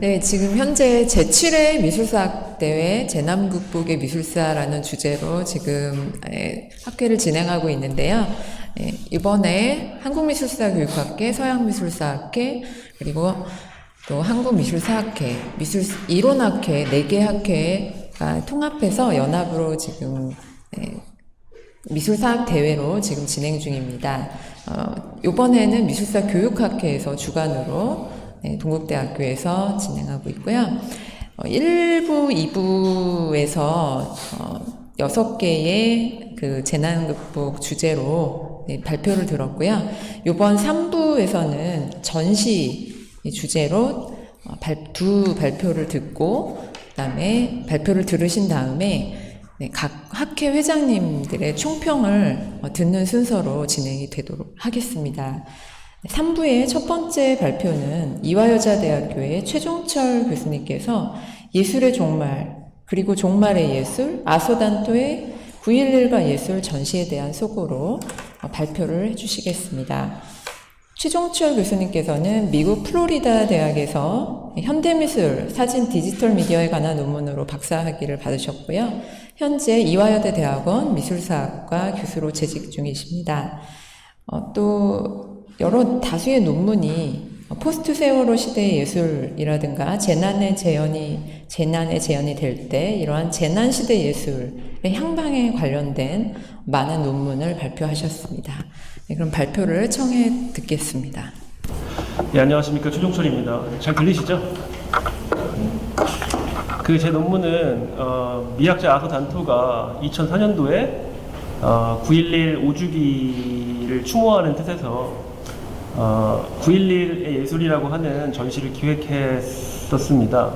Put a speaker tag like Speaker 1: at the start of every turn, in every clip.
Speaker 1: 네, 지금 현재 제7회 미술사학 대회 제남극복의 미술사라는 주제로 지금 학회를 진행하고 있는데요. 이번에 한국미술사교육학회, 서양미술사학회, 그리고 또 한국미술사학회, 이론학회 4개 학회가 통합해서 연합으로 지금 미술사학 대회로 지금 진행 중입니다. 이번에는 미술사 교육학회에서 주관으로 동국대학교에서 진행하고 있고요. 1부, 2부에서 6개의 그 재난극복 주제로 발표를 들었고요. 이번 3부에서는 전시 주제로 두 발표를 듣고 그다음에 발표를 들으신 다음에 각 학회 회장님들의 총평을 듣는 순서로 진행이 되도록 하겠습니다. 3부의 첫 번째 발표는 이화여자대학교의 최종철 교수님께서 예술의 종말, 그리고 종말의 예술, 아소단토의 9.11과 예술 전시에 대한 소고로 발표를 해주시겠습니다. 최종철 교수님께서는 미국 플로리다 대학에서 현대미술, 사진, 디지털 미디어에 관한 논문으로 박사학위를 받으셨고요. 현재 이화여대 대학원 미술사학과 교수로 재직 중이십니다. 또 여러 다수의 논문이 포스트 세월호 시대의 예술이라든가 재난의 재현이 될 때 이러한 재난 시대 예술의 향방에 관련된 많은 논문을 발표하셨습니다. 네, 그럼 발표를 청해 듣겠습니다.
Speaker 2: 네, 안녕하십니까. 최종철입니다. 잘 들리시죠? 제 논문은 미학자 아소 단토가 2004년도에 9.11 5주기를 추모하는 뜻에서 9.11의 예술이라고 하는 전시를 기획했었습니다.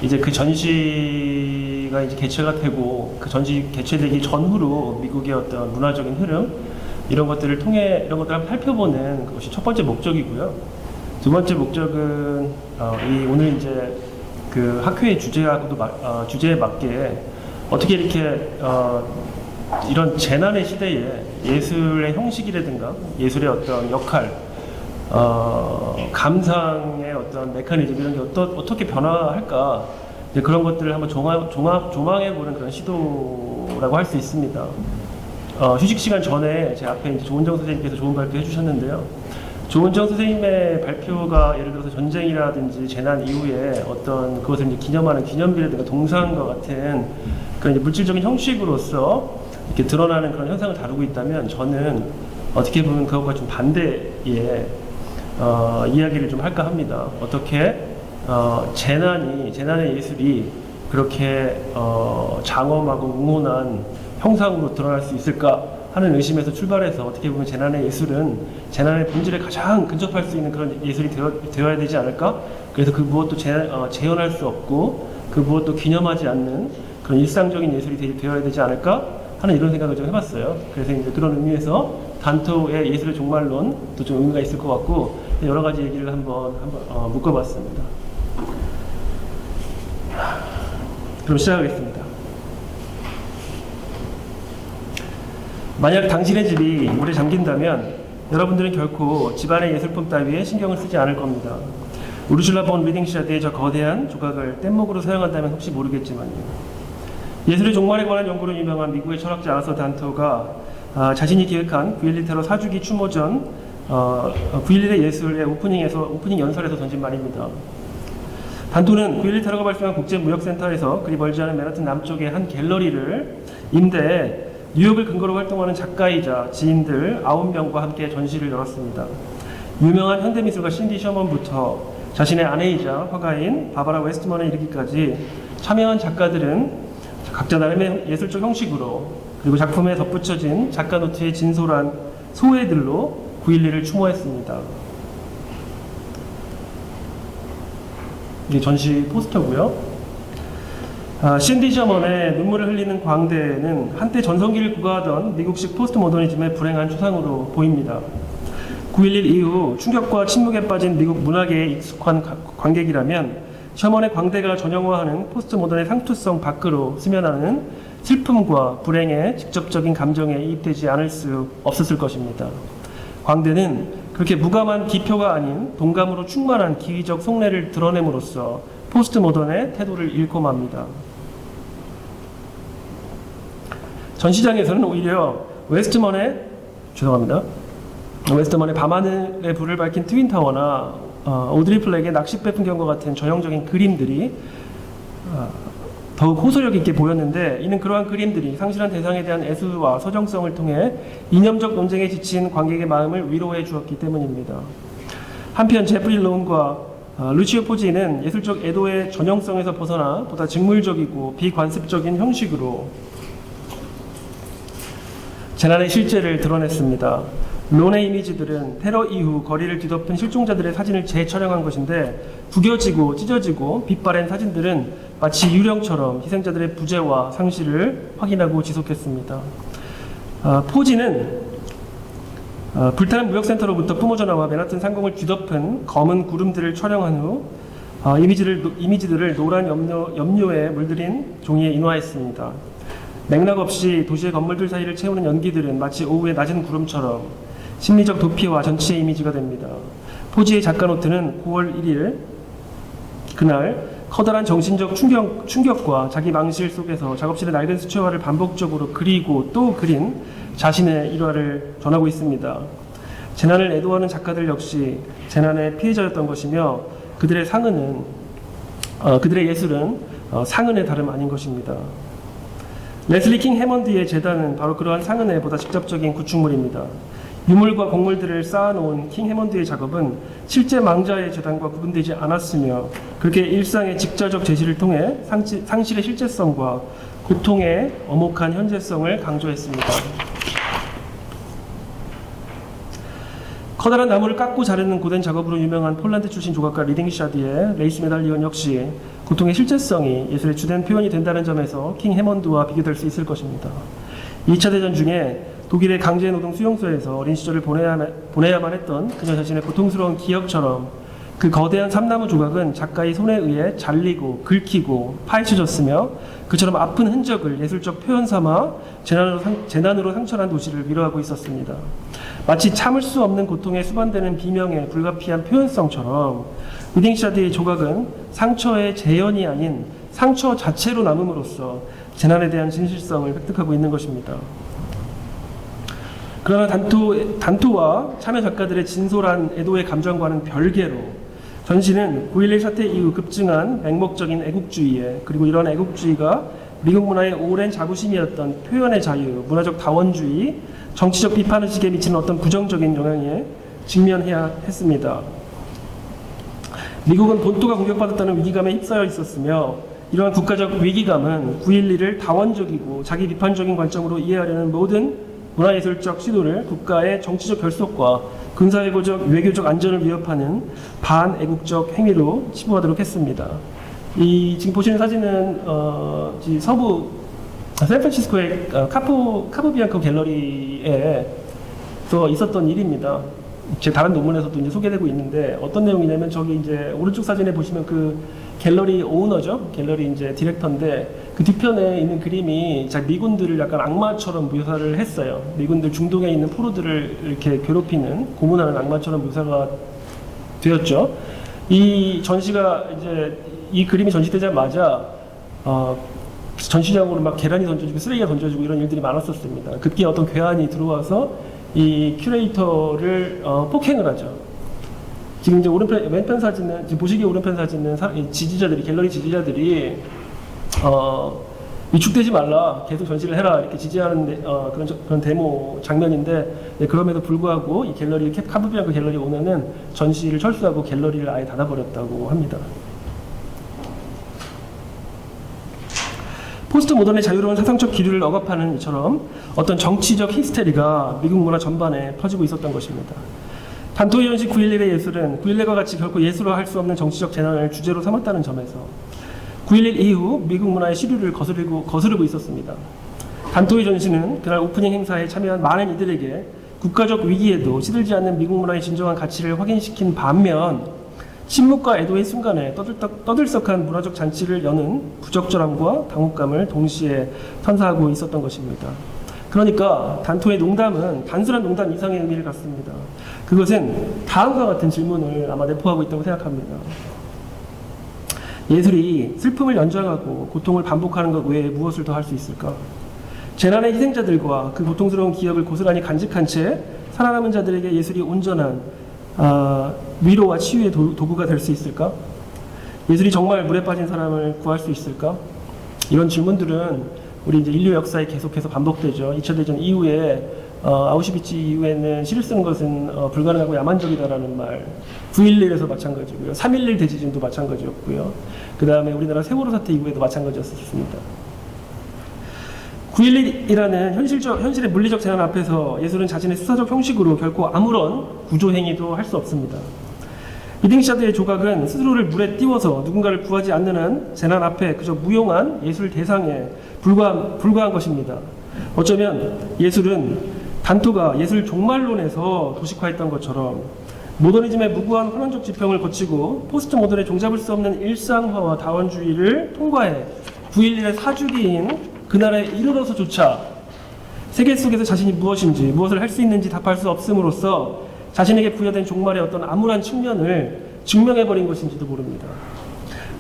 Speaker 2: 이제 그 전시가 이제 개최가 되고 그 전시 개최되기 전후로 미국의 어떤 문화적인 흐름 이런 것들을 한번 살펴보는 것이 첫 번째 목적이고요. 두 번째 목적은 오늘 이제 그 학회의 주제에 맞게 어떻게 이렇게 이런 재난의 시대에 예술의 형식이라든가 예술의 어떤 역할, 감상의 어떤 메커니즘 이런 게 어떻게 변화할까, 이제 그런 것들을 한번 조망해보는 그런 시도라고 할 수 있습니다. 휴식 시간 전에 제 앞에 이제 조은정 선생님께서 좋은 발표 해주셨는데요. 조은정 선생님의 발표가 예를 들어서 전쟁이라든지 재난 이후에 어떤 그것을 이제 기념하는 기념비라든가 동상과 같은 그런 이제 물질적인 형식으로서 이렇게 드러나는 그런 현상을 다루고 있다면, 저는 어떻게 보면 그것과 좀 반대의 이야기를 좀 할까 합니다. 어떻게 재난의 예술이 그렇게 장엄하고 웅혼한 형상으로 드러날 수 있을까 하는 의심에서 출발해서, 어떻게 보면 재난의 예술은 재난의 본질에 가장 근접할 수 있는 그런 예술이 되어야 되지 않을까? 그래서 그 무엇도 재현할 수 없고 그 무엇도 기념하지 않는 그런 일상적인 예술이 되어야 되지 않을까 하는 이런 생각을 좀 해봤어요. 그래서 이제 그런 의미에서 단토의 예술의 종말론도 좀 의미가 있을 것 같고, 여러 가지 얘기를 한번 묶어봤습니다. 그럼 시작하겠습니다. 만약 당신의 집이 물에 잠긴다면 여러분들은 결코 집안의 예술품 따위에 신경을 쓰지 않을 겁니다. 우르슐라 본 리딩샤드의 저 거대한 조각을 뗏목으로 사용한다면 혹시 모르겠지만요. 예술의 종말에 관한 연구로 유명한 미국의 철학자 아서 단토가 자신이 기획한 9.11 테러 4주기 추모 전 9.11의 예술의 오프닝 연설에서 던진 말입니다. 단토는 9.11 테러가 발생한 국제무역센터에서 그리 멀지 않은 맨하튼 남쪽의 한 갤러리를 임대해 뉴욕을 근거로 활동하는 작가이자 지인들 9명과 함께 전시를 열었습니다. 유명한 현대미술가 신디 셔먼부터 자신의 아내이자 화가인 바바라 웨스트먼에 이르기까지 참여한 작가들은 각자 나름의 예술적 형식으로, 그리고 작품에 덧붙여진 작가 노트의 진솔한 소회들로 9.11을 추모했습니다. 이게 전시 포스터고요. 신디 셔먼의 눈물을 흘리는 광대는 한때 전성기를 구가하던 미국식 포스트 모더니즘의 불행한 추상으로 보입니다. 9.11 이후 충격과 침묵에 빠진 미국 문화계에 익숙한 관객이라면 셔먼의 광대가 전형화하는 포스트 모던의 상투성 밖으로 스며나는 슬픔과 불행의 직접적인 감정에 이입되지 않을 수 없었을 것입니다. 광대는 그렇게 무감한 기표가 아닌 동감으로 충만한 기의적 속내를 드러냄으로써 포스트 모던의 태도를 잃고 맙니다. 전시장에서는 오히려 웨스트먼의 밤하늘의 불을 밝힌 트윈타워나 오드리 플렉의 낚싯배 풍경과 같은 전형적인 그림들이 더욱 호소력 있게 보였는데, 이는 그러한 그림들이 상실한 대상에 대한 애수와 서정성을 통해 이념적 논쟁에 지친 관객의 마음을 위로해 주었기 때문입니다. 한편 제프리 론과 루치오 포지는 예술적 애도의 전형성에서 벗어나 보다 직물적이고 비관습적인 형식으로 재난의 실제를 드러냈습니다. 론의 이미지들은 테러 이후 거리를 뒤덮은 실종자들의 사진을 재촬영한 것인데, 구겨지고 찢어지고 빛바랜 사진들은 마치 유령처럼 희생자들의 부재와 상실을 확인하고 지속했습니다. 포지는 불타는 무역센터로부터 뿜어져 나와 맨하튼 상공을 뒤덮은 검은 구름들을 촬영한 후 이미지들을 노란 염료에 물들인 종이에 인화했습니다. 맥락 없이 도시의 건물들 사이를 채우는 연기들은 마치 오후의 낮은 구름처럼 심리적 도피와 전치의 이미지가 됩니다. 포지의 작가 노트는 9월 1일 그날 커다란 정신적 충격과 자기 망실 속에서 작업실의 낡은 수채화를 반복적으로 그리고 또 그린 자신의 일화를 전하고 있습니다. 재난을 애도하는 작가들 역시 재난의 피해자였던 것이며, 그들의 예술은 상흔의 다름 아닌 것입니다. 레슬리 킹 해먼드의 재단은 바로 그러한 상흔의 보다 직접적인 구축물입니다. 유물과 곡물들을 쌓아놓은 킹 해먼드의 작업은 실제 망자의 재단과 구분되지 않았으며, 그렇게 일상의 직접적 제시를 통해 상실의 실제성과 고통의 엄혹한 현재성을 강조했습니다. 커다란 나무를 깎고 자르는 고된 작업으로 유명한 폴란드 출신 조각가 리딩 샤드의 레이스 메달리온 역시 고통의 실제성이 예술의 주된 표현이 된다는 점에서 킹 해먼드와 비교될 수 있을 것입니다. 2차 대전 중에 독일의 강제노동 수용소에서 어린 시절을 보내야만 했던 그녀 자신의 고통스러운 기억처럼, 그 거대한 삼나무 조각은 작가의 손에 의해 잘리고 긁히고 파헤쳐졌으며, 그처럼 아픈 흔적을 예술적 표현 삼아 재난으로 상처난 도시를 위로하고 있었습니다. 마치 참을 수 없는 고통에 수반되는 비명의 불가피한 표현성처럼 리딩샤드의 조각은 상처의 재현이 아닌 상처 자체로 남음으로써 재난에 대한 진실성을 획득하고 있는 것입니다. 그러나 단토와 참여 작가들의 진솔한 애도의 감정과는 별개로 전시는 9.11 사태 이후 급증한 맹목적인 애국주의에, 그리고 이런 애국주의가 미국 문화의 오랜 자부심이었던 표현의 자유, 문화적 다원주의, 정치적 비판의식에 미치는 어떤 부정적인 영향에 직면해야 했습니다. 미국은 본토가 공격받았다는 위기감에 휩싸여 있었으며, 이러한 국가적 위기감은 9.11을 다원적이고 자기 비판적인 관점으로 이해하려는 모든 문화예술적 시도를 국가의 정치적 결속과 군사외교적, 외교적 안전을 위협하는 반애국적 행위로 치부하도록 했습니다. 지금 보시는 사진은 서부 샌프란시스코의 카포비앙코 갤러리에서 있었던 일입니다. 제 다른 논문에서도 이제 소개되고 있는데, 어떤 내용이냐면, 저기 이제 오른쪽 사진에 보시면 그 갤러리 오너죠. 갤러리 이제 디렉터인데, 그 뒤편에 있는 그림이 미군들을 약간 악마처럼 묘사를 했어요. 미군들 중동에 있는 포로들을 이렇게 괴롭히는, 고문하는 악마처럼 묘사가 되었죠. 이 전시가 이제 이 그림이 전시되자마자 전시장으로 막 계란이 던져지고 쓰레기가 던져지고 이런 일들이 많았었습니다. 급기야 어떤 괴한이 들어와서 이 큐레이터를 폭행을 하죠. 지금 이제 왼편 사진은, 지금 보시기에 오른편 사진은 지지자들이, 갤러리 지지자들이 위축되지 말라, 계속 전시를 해라, 이렇게 지지하는 그런 데모 장면인데, 네, 그럼에도 불구하고 이 갤러리, 카푸비앙코 갤러리 오너는 전시를 철수하고 갤러리를 아예 닫아버렸다고 합니다. 포스트 모던의 자유로운 사상적 기류를 억압하는 이처럼 어떤 정치적 히스테리가 미국 문화 전반에 퍼지고 있었던 것입니다. 단토의 현실 9.11의 예술은 9.11과 같이 결코 예술화할 수 없는 정치적 재난을 주제로 삼았다는 점에서 9.11 이후 미국 문화의 시류를 거스르고 있었습니다. 단토의 전시는 그날 오프닝 행사에 참여한 많은 이들에게 국가적 위기에도 시들지 않는 미국 문화의 진정한 가치를 확인시킨 반면, 침묵과 애도의 순간에 떠들썩한 문화적 잔치를 여는 부적절함과 당혹감을 동시에 선사하고 있었던 것입니다. 그러니까 단토의 농담은 단순한 농담 이상의 의미를 갖습니다. 그것은 다음과 같은 질문을 아마 내포하고 있다고 생각합니다. 예술이 슬픔을 연장하고 고통을 반복하는 것 외에 무엇을 더 할 수 있을까? 재난의 희생자들과 그 고통스러운 기억을 고스란히 간직한 채 살아남은 자들에게 예술이 온전한 위로와 치유의 도구가 될 수 있을까? 예술이 정말 물에 빠진 사람을 구할 수 있을까? 이런 질문들은 우리 이제 인류 역사에 계속해서 반복되죠. 2차 대전 이후에 아우슈비츠 이후에는 시를 쓰는 것은 불가능하고 야만적이다라는 말, 9.11에서 마찬가지고요. 3.11 대지진도 마찬가지였고요. 그 다음에 우리나라 세월호 사태 이후에도 마찬가지였습니다. 9.11이라는 현실의 물리적 재난 앞에서 예술은 자신의 수사적 형식으로 결코 아무런 구조 행위도 할 수 없습니다. 리딩샤드의 조각은 스스로를 물에 띄워서 누군가를 구하지 않는 한 재난 앞에 그저 무용한 예술 대상에 불과한 것입니다. 어쩌면 예술은 단토가 예술 종말론에서 도식화했던 것처럼 모더니즘의 무고한 혼란적 지평을 거치고 포스트 모던에 종잡을 수 없는 일상화와 다원주의를 통과해 9.11의 사주기인 그날에 이르러서조차 세계 속에서 자신이 무엇인지 무엇을 할 수 있는지 답할 수 없음으로써 자신에게 부여된 종말의 어떤 암울한 측면을 증명해버린 것인지도 모릅니다.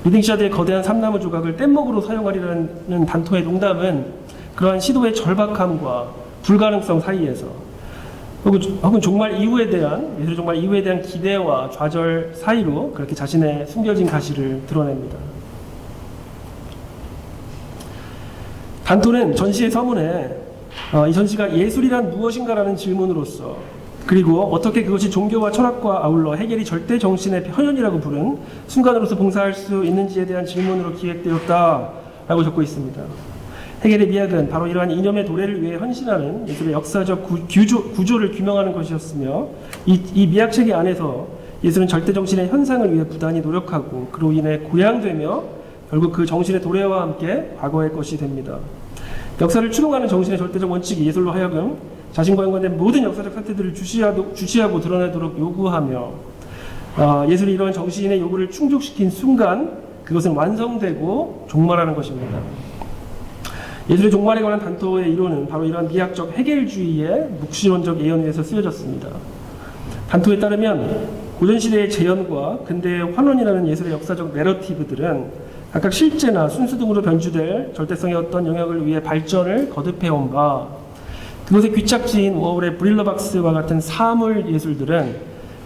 Speaker 2: 리딩샤드의 거대한 삼나무 조각을 뗏목으로 사용하리라는 단토의 농담은 그러한 시도의 절박함과 불가능성 사이에서 혹은 종말 이후에 대한 예술의 종말 이후에 대한 기대와 좌절 사이로 그렇게 자신의 숨겨진 가시를 드러냅니다. 단토는 전시의 서문에 이 전시가 예술이란 무엇인가라는 질문으로서 그리고 어떻게 그것이 종교와 철학과 아울러 해겔이 절대 정신의 현현이라고 부른 순간으로서 봉사할 수 있는지에 대한 질문으로 기획되었다라고 적고 있습니다. 해겔의 미학은 바로 이러한 이념의 도래를 위해 헌신하는 예술의 역사적 구조를 규명하는 것이었으며 이 미학체계 안에서 예술은 절대 정신의 현상을 위해 부단히 노력하고 그로 인해 고양되며 결국 그 정신의 도래와 함께 과거의 것이 됩니다. 역사를 추동하는 정신의 절대적 원칙이 예술로 하여금 자신과 연관된 모든 역사적 사태들을 주시하고 드러내도록 요구하며 예술이 이러한 정신의 요구를 충족시킨 순간 그것은 완성되고 종말하는 것입니다. 예술의 종말에 관한 단토의 이론은 바로 이러한 미학적 해겔주의의 묵시론적 예언에서 쓰여졌습니다. 단토에 따르면 고전시대의 재현과 근대의 환원이라는 예술의 역사적 내러티브들은 각각 실제나 순수 등으로 변주될 절대성의 어떤 영역을 위해 발전을 거듭해온 바 그것의 귀착지인 워홀의 브릴러박스와 같은 사물 예술들은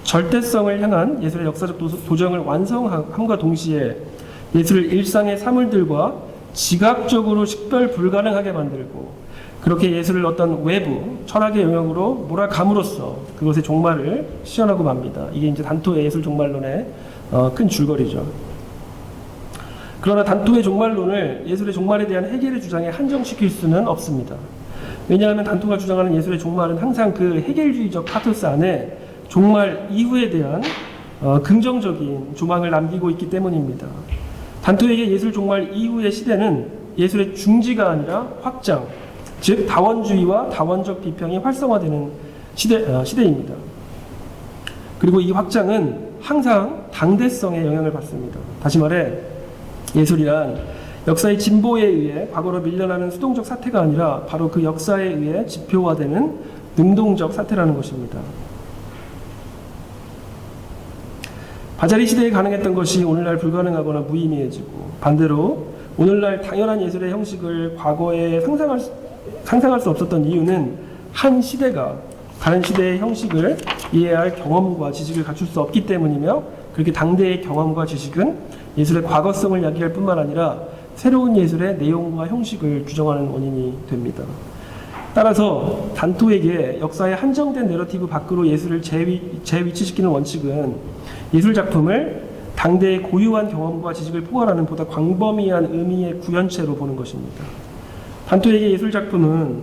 Speaker 2: 절대성을 향한 예술의 역사적 도정을 완성함과 동시에 예술을 일상의 사물들과 지각적으로 식별 불가능하게 만들고 그렇게 예술을 어떤 외부 철학의 영역으로 몰아감으로써 그것의 종말을 시연하고 맙니다. 이게 이제 단토의 예술 종말론의 큰 줄거리죠. 그러나 단토의 종말론을 예술의 종말에 대한 해겔의 주장에 한정시킬 수는 없습니다. 왜냐하면 단토가 주장하는 예술의 종말은 항상 그 해겔주의적 파토스 안에 종말 이후에 대한 긍정적인 조망을 남기고 있기 때문입니다. 단토에게 예술 종말 이후의 시대는 예술의 중지가 아니라 확장, 즉 다원주의와 다원적 비평이 활성화되는 시대입니다. 그리고 이 확장은 항상 당대성에 영향을 받습니다. 다시 말해 예술이란 역사의 진보에 의해 과거로 밀려나는 수동적 사태가 아니라 바로 그 역사에 의해 지표화되는 능동적 사태라는 것입니다. 바자리 시대에 가능했던 것이 오늘날 불가능하거나 무의미해지고 반대로 오늘날 당연한 예술의 형식을 과거에 상상할 수 없었던 이유는 한 시대가 다른 시대의 형식을 이해할 경험과 지식을 갖출 수 없기 때문이며 그렇게 당대의 경험과 지식은 예술의 과거성을 야기할 뿐만 아니라 새로운 예술의 내용과 형식을 규정하는 원인이 됩니다. 따라서 단토에게 역사의 한정된 내러티브 밖으로 예술을 재위치시키는 원칙은 예술 작품을 당대의 고유한 경험과 지식을 포괄하는 보다 광범위한 의미의 구현체로 보는 것입니다. 단토에게 예술 작품은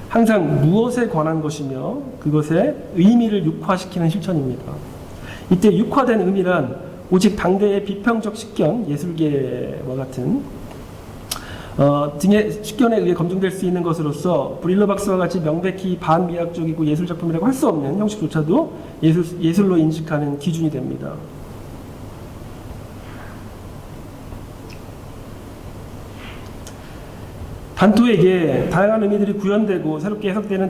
Speaker 2: 항상 무엇에 관한 것이며 그것의 의미를 육화시키는 실천입니다. 이때 육화된 의미란 오직 당대의 비평적 식견, 예술계와 같은 등의 식견에 의해 검증될 수 있는 것으로서 브릴러박스와 같이 명백히 반미학적이고 예술작품이라고 할 수 없는 형식조차도 예술로 인식하는 기준이 됩니다. 단토에게 다양한 의미들이 구현되고 새롭게 해석되는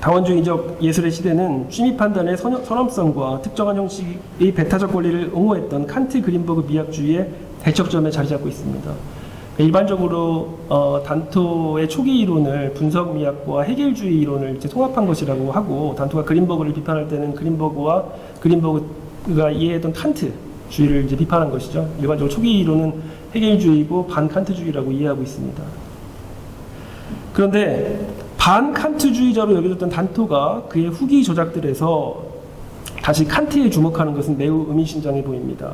Speaker 2: 다원주의적 예술의 시대는 취미 판단의 선험성과 특정한 형식의 배타적 권리를 옹호했던 칸트 그린버그 미학주의의 대척점에 자리 잡고 있습니다. 일반적으로 단토의 초기 이론을 분석 미학과 해겔주의 이론을 이제 통합한 것이라고 하고, 단토가 그린버그를 비판할 때는 그린버그가 이해했던 칸트주의를 이제 비판한 것이죠. 일반적으로 초기 이론은 해겔주의고 반칸트주의라고 이해하고 있습니다. 그런데 반칸트주의자로 여겨졌던 단토가 그의 후기 저작들에서 다시 칸트에 주목하는 것은 매우 의미심장해 보입니다.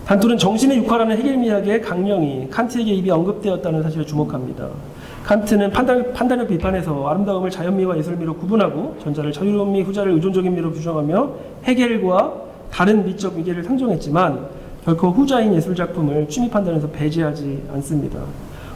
Speaker 2: 단토는 정신의 육화라는 해겔미학의 강령이 칸트에게 이미 언급되었다는 사실에 주목합니다. 칸트는 판단력 비판에서 아름다움을 자연미와 예술미로 구분하고 전자를 자유로운 미, 후자를 의존적인 미로 규정하며 해겔과 다른 미적 위계를 상정했지만 결코 후자인 예술작품을 취미 판단에서 배제하지 않습니다.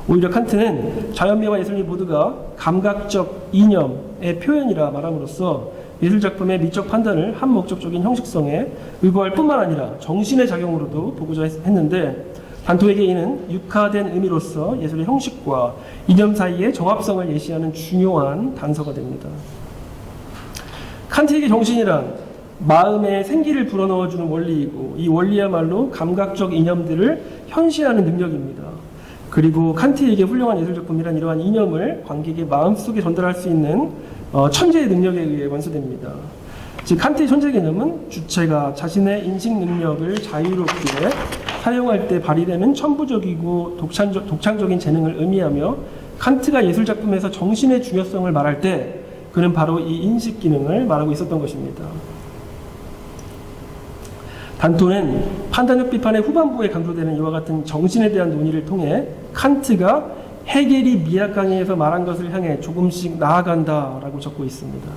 Speaker 2: 오히려 칸트는 자연미와 예술미 모두가 감각적 이념의 표현이라 말함으로써 예술작품의 미적 판단을 한 목적적인 형식성에 의거할 뿐만 아니라 정신의 작용으로도 보고자 했는데, 단토에게 이는 육화된 의미로서 예술의 형식과 이념 사이의 정합성을 예시하는 중요한 단서가 됩니다. 칸트에게 정신이란 마음에 생기를 불어넣어주는 원리이고, 이 원리야말로 감각적 이념들을 현시하는 능력입니다. 그리고 칸트에게 훌륭한 예술작품이란 이러한 이념을 관객의 마음속에 전달할 수 있는 천재의 능력에 의해 완수됩니다. 즉 칸트의 천재 개념은 주체가 자신의 인식 능력을 자유롭게 사용할 때 발휘되는 천부적이고 독창적인 재능을 의미하며, 칸트가 예술작품에서 정신의 중요성을 말할 때 그는 바로 이 인식 기능을 말하고 있었던 것입니다. 단토는 판단력 비판의 후반부에 강조되는 이와 같은 정신에 대한 논의를 통해 칸트가 해겔이 미학 강의에서 말한 것을 향해 조금씩 나아간다라고 적고 있습니다.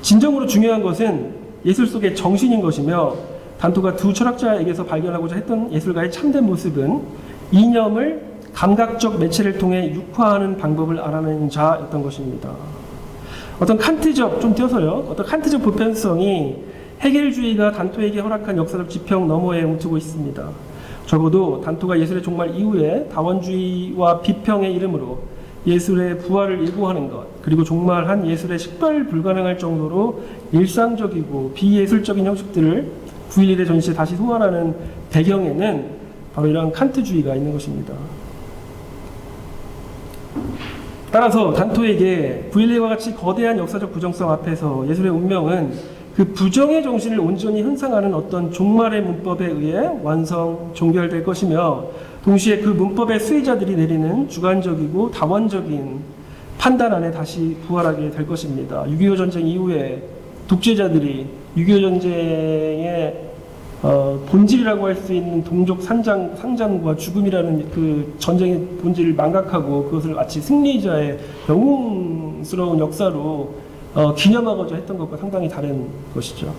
Speaker 2: 진정으로 중요한 것은 예술 속의 정신인 것이며, 단토가 두 철학자에게서 발견하고자 했던 예술가의 참된 모습은 이념을 감각적 매체를 통해 육화하는 방법을 알아내는 자였던 것입니다. 어떤 칸트적 보편성이 해겔주의가 단토에게 허락한 역사적 지평 너머에 움트고 있습니다. 적어도 단토가 예술의 종말 이후에 다원주의와 비평의 이름으로 예술의 부활을 예고하는 것, 그리고 종말한 예술의 식별 불가능할 정도로 일상적이고 비예술적인 형식들을 9.11의 전시에 다시 소환하는 배경에는 바로 이러한 칸트주의가 있는 것입니다. 따라서 단토에게 9.11과 같이 거대한 역사적 부정성 앞에서 예술의 운명은 그 부정의 정신을 온전히 현상하는 어떤 종말의 문법에 의해 완성, 종결될 것이며, 동시에 그 문법의 수혜자들이 내리는 주관적이고 다원적인 판단 안에 다시 부활하게 될 것입니다. 6.25 전쟁 이후에 독재자들이 6.25 전쟁의 본질이라고 할 수 있는 동족 상장과 죽음이라는 그 전쟁의 본질을 망각하고 그것을 마치 승리자의 영웅스러운 역사로 기념하고자 했던 것과 상당히 다른 것이죠.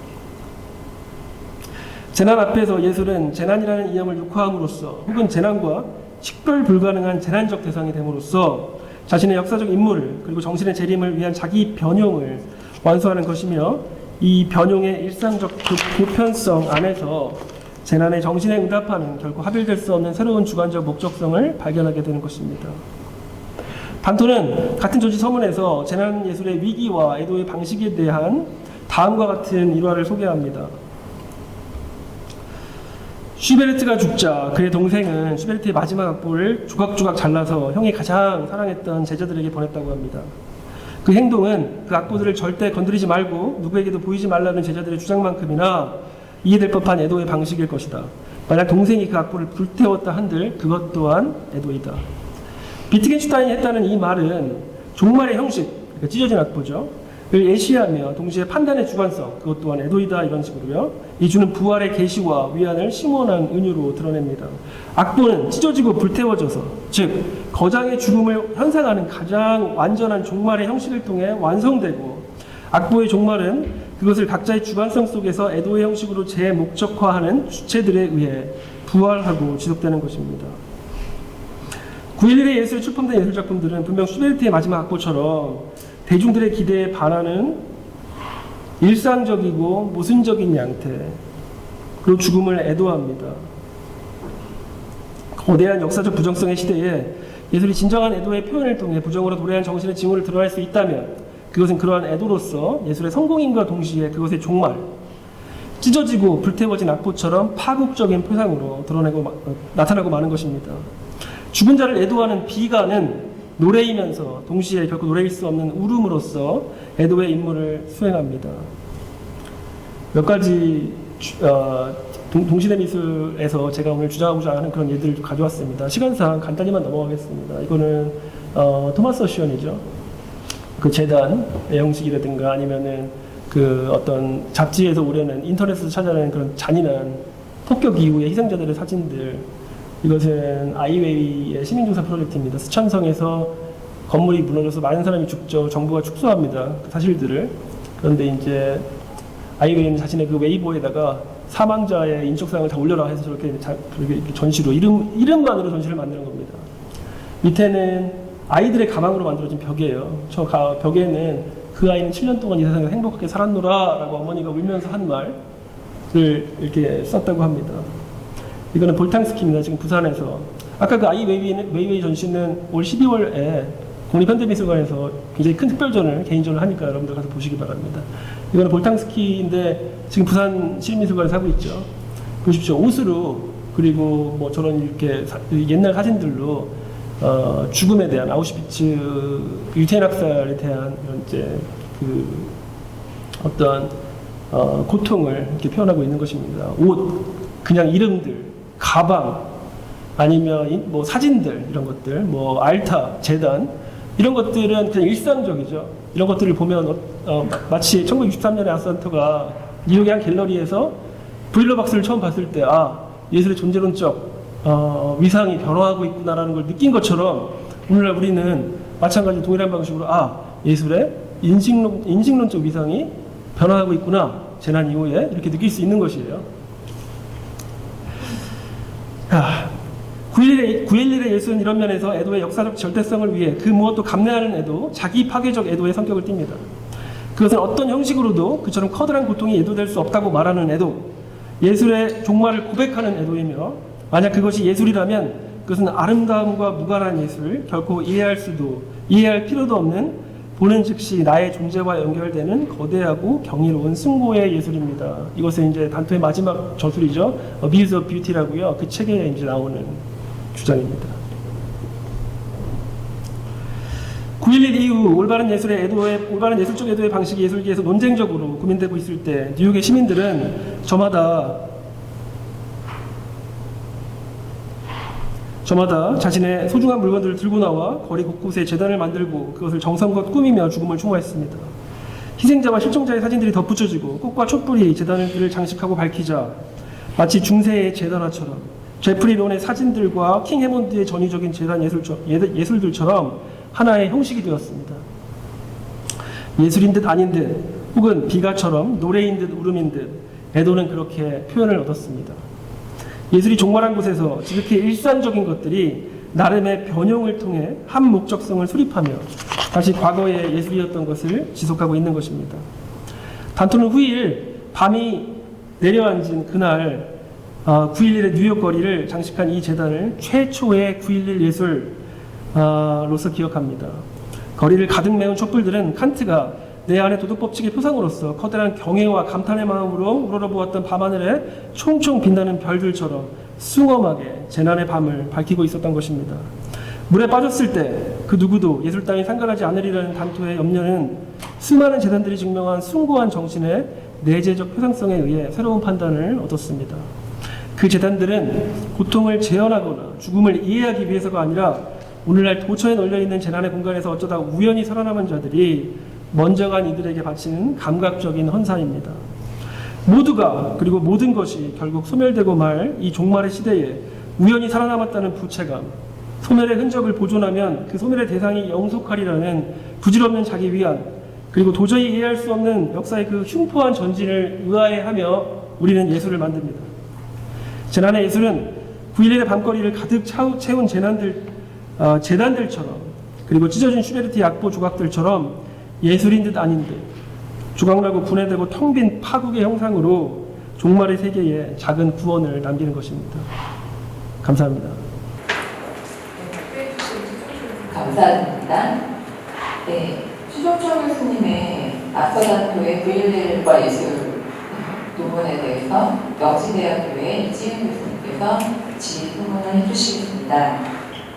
Speaker 2: 재난 앞에서 예술은 재난이라는 이념을 육화함으로써, 혹은 재난과 식별 불가능한 재난적 대상이 됨으로써 자신의 역사적 임무를, 그리고 정신의 재림을 위한 자기 변용을 완수하는 것이며, 이 변용의 일상적 보편성 안에서 재난의 정신에 응답하는 결코 합일될 수 없는 새로운 주관적 목적성을 발견하게 되는 것입니다. 단토는 같은 전시 서문에서 재난예술의 위기와 애도의 방식에 대한 다음과 같은 일화를 소개합니다. 슈베르트가 죽자 그의 동생은 슈베르트의 마지막 악보를 조각조각 잘라서 형이 가장 사랑했던 제자들에게 보냈다고 합니다. 그 행동은 그 악보들을 절대 건드리지 말고 누구에게도 보이지 말라는 제자들의 주장만큼이나 이해될 법한 애도의 방식일 것이다. 만약 동생이 그 악보를 불태웠다 한들 그것 또한 애도이다. 비트겐슈타인이 했다는 이 말은 종말의 형식, 그러니까 찢어진 악보죠, 을 예시하며 동시에 판단의 주관성, 그것 또한 애도이다 이런 식으로요, 이 주는 부활의 계시와 위안을 심원한 은유로 드러냅니다. 악보는 찢어지고 불태워져서, 즉 거장의 죽음을 현상하는 가장 완전한 종말의 형식을 통해 완성되고, 악보의 종말은 그것을 각자의 주관성 속에서 애도의 형식으로 재목적화하는 주체들에 의해 부활하고 지속되는 것입니다. 9.11의 예술에 출품된 예술작품들은 분명 슈베르트의 마지막 악보처럼 대중들의 기대에 반하는 일상적이고 모순적인 양태, 그리고 죽음을 애도합니다. 거대한 역사적 부정성의 시대에 예술이 진정한 애도의 표현을 통해 부정으로 도래한 정신의 징후를 드러낼 수 있다면 그것은 그러한 애도로서 예술의 성공임과 동시에 그것의 종말, 찢어지고 불태워진 악보처럼 파국적인 표상으로 나타나고 마는 것입니다. 죽은 자를 애도하는 비가는 노래이면서 동시에 결코 노래일 수 없는 울음으로써 애도의 임무를 수행합니다. 몇 가지 동시대 미술에서 제가 오늘 주장하고자 하는 그런 예들을 가져왔습니다. 시간상 간단히만 넘어가겠습니다. 이거는 토마스 어시언이죠. 그 재단의 형식이라든가 아니면은 그 어떤 잡지에서 오려는 인터넷에서 찾아내는 그런 잔인한 폭격 이후의 희생자들의 사진들. 이것은 아이웨이의 시민조사 프로젝트입니다. 스촨성에서 건물이 무너져서 많은 사람이 죽죠. 정부가 축소합니다. 그 사실들을. 그런데 이제 아이웨이는 자신의 그 웨이보에다가 사망자의 인적사항을 다 올려라 해서 저렇게 전시로 이름만으로 전시를 만드는 겁니다. 밑에는 아이들의 가방으로 만들어진 벽이에요. 저 벽에는 그 아이는 7년 동안 이 세상에서 행복하게 살았노라 라고 어머니가 울면서 한 말을 이렇게 썼다고 합니다. 이거는 볼탕스키입니다. 지금 부산에서. 아까 그 아이웨이웨이 전시는 올 12월에 국립현대미술관에서 굉장히 큰 특별전을, 개인전을 하니까 여러분들 가서 보시기 바랍니다. 이거는 볼탕스키인데 지금 부산 시립미술관에서 하고 있죠. 보십시오. 옷으로, 그리고 뭐 저런 이렇게 옛날 사진들로 죽음에 대한, 아우슈비츠 유태인 학살에 대한 이런 이제 그 어떤 고통을 이렇게 표현하고 있는 것입니다. 옷, 그냥 이름들, 가방, 아니면 뭐 사진들, 이런 것들, 뭐 알타, 재단, 이런 것들은 그냥 일상적이죠. 이런 것들을 보면 마치 1963년에 아산토가 뉴욕의 한 갤러리에서 브릴러 박스를 처음 봤을 때 예술의 존재론적 위상이 변화하고 있구나라는 걸 느낀 것처럼 오늘날 우리는 마찬가지로 동일한 방식으로 예술의 인식론적 위상이 변화하고 있구나, 재난 이후에 이렇게 느낄 수 있는 것이에요. 9.11의 예술은 이런 면에서 애도의 역사적 절대성을 위해 그 무엇도 감내하는 애도, 자기 파괴적 애도의 성격을 띱니다. 그것은 어떤 형식으로도 그처럼 커다란 고통이 애도될 수 없다고 말하는 애도, 예술의 종말을 고백하는 애도이며, 만약 그것이 예술이라면 그것은 아름다움과 무관한 예술, 결코 이해할 필요도 없는 보는 즉시 나의 존재와 연결되는 거대하고 경이로운 승고의 예술입니다. 이것은 이제 단토의 마지막 저술이죠. Muse of Beauty라고요. 그 책에 이제 나오는 주장입니다. 9.11 이후 올바른 예술적 애도의 방식이 예술계에서 논쟁적으로 고민되고 있을 때 뉴욕의 시민들은 저마다 자신의 소중한 물건들을 들고 나와 거리 곳곳에 재단을 만들고 그것을 정성껏 꾸미며 죽음을 추모했습니다. 희생자와 실종자의 사진들이 덧붙여지고 꽃과 촛불이 재단을 장식하고 밝히자 마치 중세의 재단화처럼 제프리 론의 사진들과 킹 해몬드의 전위적인 재단 예술들처럼 하나의 형식이 되었습니다. 예술인 듯 아닌 듯 혹은 비가처럼 노래인 듯 울음인 듯 애도는 그렇게 표현을 얻었습니다. 예술이 종말한 곳에서 지극히 일상적인 것들이 나름의 변형을 통해 한 목적성을 수립하며 다시 과거의 예술이었던 것을 지속하고 있는 것입니다. 단토는 후일 밤이 내려앉은 그날 9.11의 뉴욕 거리를 장식한 이 재단을 최초의 9.11 예술로서 기억합니다. 거리를 가득 메운 촛불들은 칸트가 내 안의 도덕법칙의 표상으로서 커다란 경애와 감탄의 마음으로 우러러보았던 밤하늘에 총총 빛나는 별들처럼 숭엄하게 재난의 밤을 밝히고 있었던 것입니다. 물에 빠졌을 때 그 누구도 예술 따위 상관하지 않으리라는 단토의 염려는 수많은 재단들이 증명한 숭고한 정신의 내재적 표상성에 의해 새로운 판단을 얻었습니다. 그 재단들은 고통을 재현하거나 죽음을 이해하기 위해서가 아니라 오늘날 도처에 널려있는 재난의 공간에서 어쩌다 우연히 살아남은 자들이 먼저 간 이들에게 바치는 감각적인 헌사입니다. 모두가, 그리고 모든 것이 결국 소멸되고 말 이 종말의 시대에 우연히 살아남았다는 부채감, 소멸의 흔적을 보존하면 그 소멸의 대상이 영속하리라는 부질없는 자기 위안, 그리고 도저히 이해할 수 없는 역사의 그 흉포한 전진을 의아해하며 우리는 예술을 만듭니다. 재난의 예술은 9.11의 밤거리를 가득 채운 재단들처럼, 그리고 찢어진 슈베르트 악보 조각들처럼 예술인 듯 아닌 듯 조각나고 분해되고 텅 빈 파국의 형상으로 종말의 세계에 작은 구원을 남기는 것입니다. 감사합니다.
Speaker 1: 감사드립니다. 네, 추종철 교수님의 앞서단토의 브일릴과 예술 논문에 대해서 명지대학교의 이지은 교수님께서 질문을 해주시겠습니다.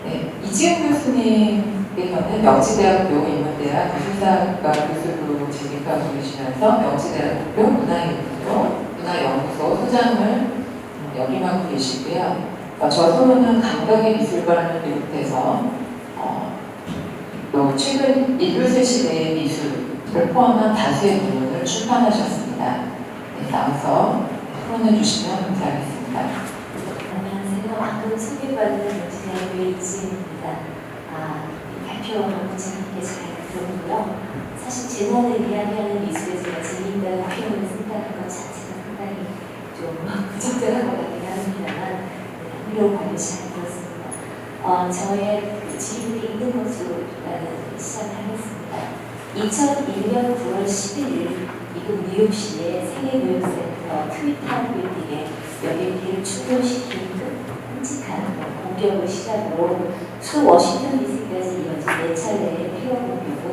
Speaker 1: 네, 이지은 교수님께서는 명지대학교 인문대학 기술사학과 교수로 재직하고 계시면서 명지대학교 문화연구소 소장을 역임하고 계시고요. 저서로는 감각의 미술관을 비롯해서 또 최근 인류세 시대의 미술을 포함한 다수의 논문을 출판하셨습니다. 네, 나와서 토론해 주시면 감사하겠습니다.
Speaker 3: 안녕하세요. 방금 소개받은 명지대학교의 이지은입니다. 발표 너무 재밌게 잘 들었고요. 사실 재난을 이야기하는 미술에 제가 재미있다는 표현을 쓴다는 것 자체가 상당히 좀 부적절한 것 같긴 합니다만 흥미로운 발표 잘 들었습니다. 저의 질문이 있는 것으로라는 시작하겠습니다. 2001년 9월 11일 미국 뉴욕시의 세계무역센터 트윈타운 빌딩에 여객기를 충돌시킨 끔찍한 공격을 시작으로 수 워싱턴 DC까지 이어진 4차례의 테러 공격은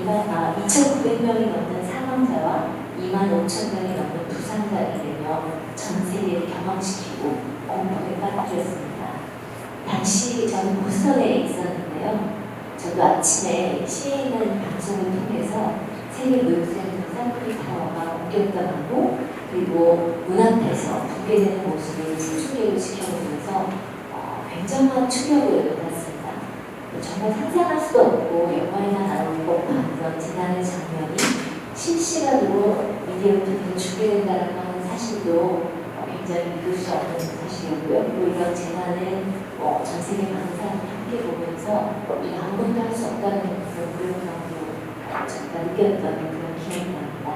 Speaker 3: 2,900명이 넘는 사망자와 25,000명이 넘는 부상자가 되며 전 세계를 경험시키고 공포에 빠뜨렸습니다. 당시 저는 보스턴에 있었는데요. 저도 아침에 CNN 방송을 통해서 세계 무역센터 산프리타워가 공격당하고 그리고 문 앞에서 붕괴되는 모습을 충격을 지켜보면서 굉장한 충격을 받았습니다. 정말 상상할 수도 없고 영화에나 나올 법한 그런 재난의 장면이 실시간으로 미디어를 통해서 중계된다는 하는 사실도 굉장히 믿을 수 없는 사실이었고요. 그리고 이런 재난을 전 세계 많은 사람들이 함께 보면서 아무것도 할 수 없다는 그런 불안감도 제가 느꼈던 그런 기억이 납니다.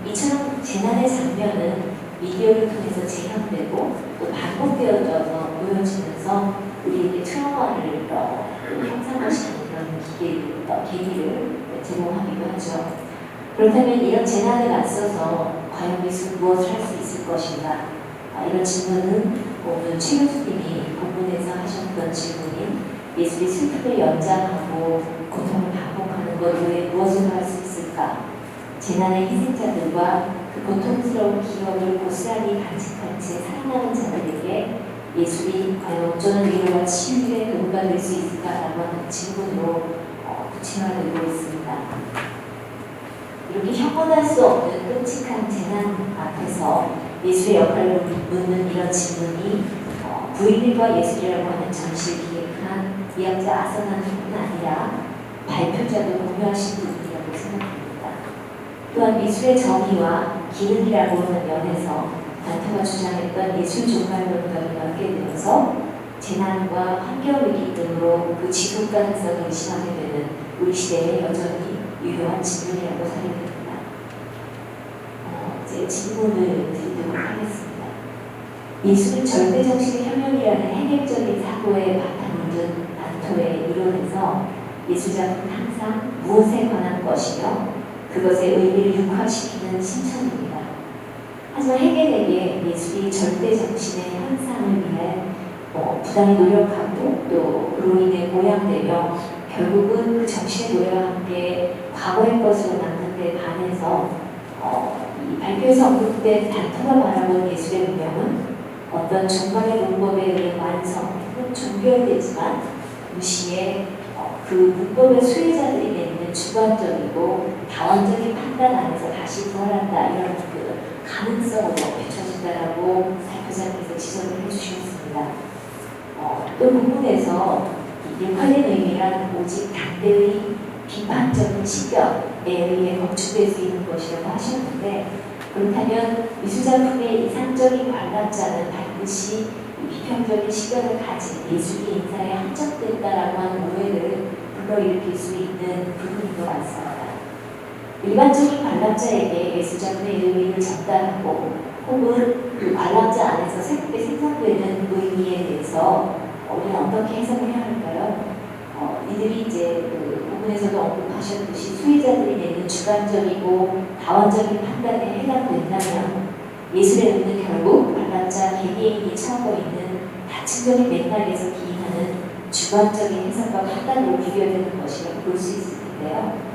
Speaker 3: 이처럼 재난의 장면은 미디어를 통해서 재현되고 또 반복되어져서 보여지면서 우리에게 트라우마를 형성하시는 그런 계기를 제공하기도 하죠. 그렇다면 이런 재난을 앞서서 과연 미술 무엇을 할 수 있을 것인가? 이런 질문은 오늘 최 교수님이 본문에서 하셨던 질문인 예술이 슬픔을 연장하고 고통을 반복하는 것 외에 무엇을 할 수 있을까? 재난의 희생자들과 그 고통스러운 기억을 고스란히 간직한 채 살아남은 자들에게 예술이 과연 온전한 위로와 치유의 도구가 될 수 있을까라고 하는 질문으로 구체화되고 있습니다. 이렇게 형언할 수 없는 끔찍한 재난 앞에서 예술의 역할을 묻는 이런 질문이 부인일과 예술이라고 하는 전시를 기획한 미학자 아서나뿐 아니라 발표자도 공유하신 부분이라고 생각합니다. 또한 미술의 정의와 기능이라고 하는 면에서 단토가 주장했던 예술 종말론과도 연계되어서 재난과 환경위기 등으로 그 지속 가능성을 의심하게 되는 우리 시대에 여전히 유효한 질문이라고 생각됩니다. 제 질문을 드리도록 하겠습니다. 예술은 절대정신의 혁명이라는 해결적인 사고의 바탕을 둔 단토의 이론에서 예술작품은 항상 무엇에 관한 것이며 그것의 의미를 육화시키는 신천입니다. 하지만 헤겔에게 예술이 절대정신의 현상을 위해 부단히 노력하고 또 그로 인해 모양되며 결국은 그 정신의 노래와 함께 과거의 것으로 남는 데 반해서 이 발표에서 언급된 단토가 바라본 예술의 운명은 어떤 종말의 문법에 의해 완성, 종결되지만 동시에 그 문법의 수혜자들이 내는 주관적이고 다원적인 판단 안에서 다시 부활한다 이런 그 가능성으로 비춰진다라고 발표자께서 지적을 해주셨습니다. 또 본문에서 역할의 의미란 오직 당대의 비판적인 시각에 의해 검출될 수 있는 것이라고 하셨는데 그렇다면 미술작품의 이상적인 관람자는 반드시 비평적인 시각을 가진 예술의 인사에 한정된다라고 하는 오해를 불러일으킬 수 있는 부분인 것 같습니다. 일반적인 관람자에게 예술작품의 의미를 전달하고 혹은 그 관람자 안에서 새롭게 생성되는 의미에 대해서 우리는 어떻게 해석을 해야 할까요? 이들이 이제 그 부분에서도 언급하셨듯이 수혜자들이 내는 주관적이고 다원적인 판단에 해당된다면 예술의 의미는 결국 관람자 개개인이 처하고 있는 다층적인 맥락에서 기인하는 주관적인 해석과 판단으로 비교되는 것이라고 볼 수 있을 텐데요.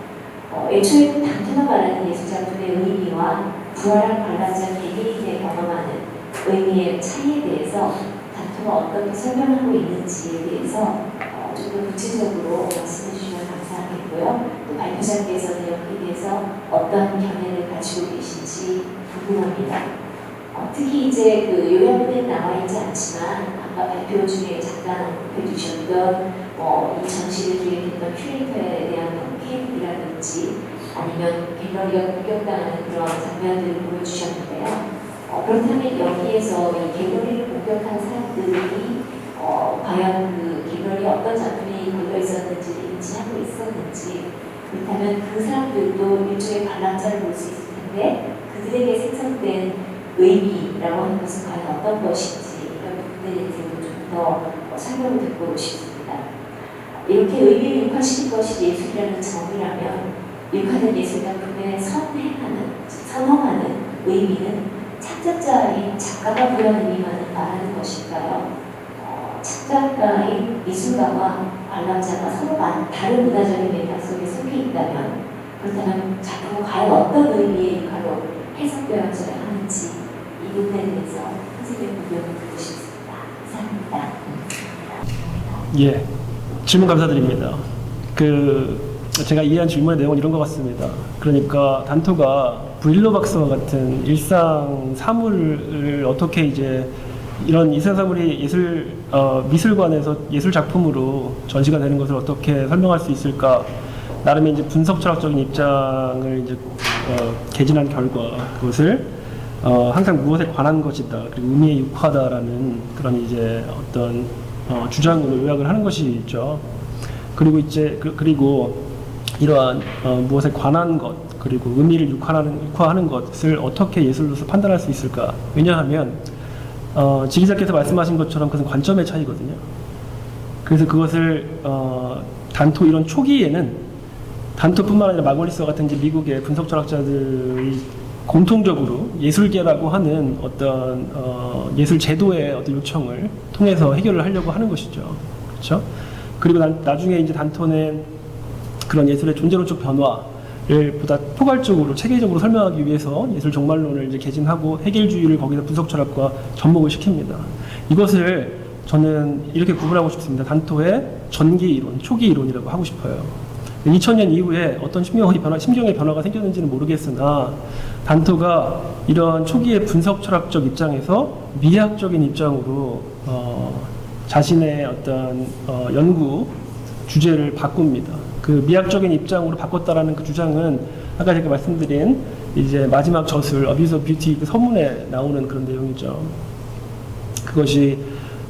Speaker 3: 애초에 단토가 말하는 예술작품의 의미와 부활한 관람자 개개인의 경험하는 의미의 차이에 대해서 단토가 어떻게 설명하고 있는지에 대해서 좀 더 구체적으로 말씀해 주시면 감사하겠고요. 또 발표자께서는 여기에 대해서 어떤 견해를 가지고 계신지 궁금합니다. 특히 이제 그 요약문에 나와 있지 않지만 아까 발표 중에 잠깐 해주셨던 이 전시를 기획했던 큐레이터에 대한 캠이라든지 아니면 갤러리가 공격당하는 그런 장면들을 보여주셨는데요. 그렇다면 여기에서 이 갤러리를 공격한 사람들이 과연 그 갤러리에 어떤 작품이 걸려 있었는지를 인지하고 있었는지, 그렇다면 그 사람들도 일종의 관람자를 볼 수 있을 텐데 그들에게 생성된 의미라고 하는 것은 과연 어떤 것인지 이런 부분에 대해서 좀 더 설명을 듣고 싶습니다. 이렇게 의미를 육화시킨 것이 예술이라는 정의라면 육화된 예술작품에 선언하는 의미는 창작자인 작가가 부여한 의미만을 말하는 것일까요? 창작가인 미술가와 관람자가 서로 다른 문화적인 맥락 속에 속해 있다면, 그렇다면 작품은 과연 어떤 의미의 육화로 해석되어져야 하는지 이 부분에 대해서 선생님의 의견을 듣고 싶습니다. 감사합니다.
Speaker 2: 예, 질문 감사드립니다. 제가 이해한 질문의 내용은 이런 것 같습니다. 그러니까 단토가 브릴로 박스와 같은 일상 사물을 어떻게 이제 이런 일상 사물이 미술관에서 예술 작품으로 전시가 되는 것을 어떻게 설명할 수 있을까? 나름의 이제 분석 철학적인 입장을 이제 개진한 결과 그것을 항상 무엇에 관한 것이다, 그리고 의미의 육화다라는 그런 이제 어떤 주장으로 요약을 하는 것이죠. 그리고 이제 그리고 이러한 무엇에 관한 것, 그리고 의미를 육화하는 것을 어떻게 예술로서 판단할 수 있을까? 왜냐하면 지기자께서 말씀하신 것처럼 그것은 관점의 차이거든요. 그래서 그것을 단토 이런 초기에는 단토뿐만 아니라 마골리스와 같은 이제 미국의 분석 철학자들이 공통적으로 예술계라고 하는 어떤 예술 제도의 어떤 요청을 통해서 해결을 하려고 하는 것이죠. 그렇죠? 그리고 나중에 이제 단토는 그런 예술의 존재론적 변화를 보다 포괄적으로 체계적으로 설명하기 위해서 예술 종말론을 이제 개진하고 해결주의를 거기서 분석 철학과 접목을 시킵니다. 이것을 저는 이렇게 구분하고 싶습니다. 단토의 전기 이론, 초기 이론이라고 하고 싶어요. 2000년 이후에 어떤 심경의 변화가 생겼는지는 모르겠으나 단토가 이런 초기의 분석 철학적 입장에서 미학적인 입장으로 자신의 어떤 연구 주제를 바꿉니다. 그 미학적인 입장으로 바꿨다라는 그 주장은 아까 제가 말씀드린 이제 마지막 저술 Abuse of Beauty 그 서문에 나오는 그런 내용이죠. 그것이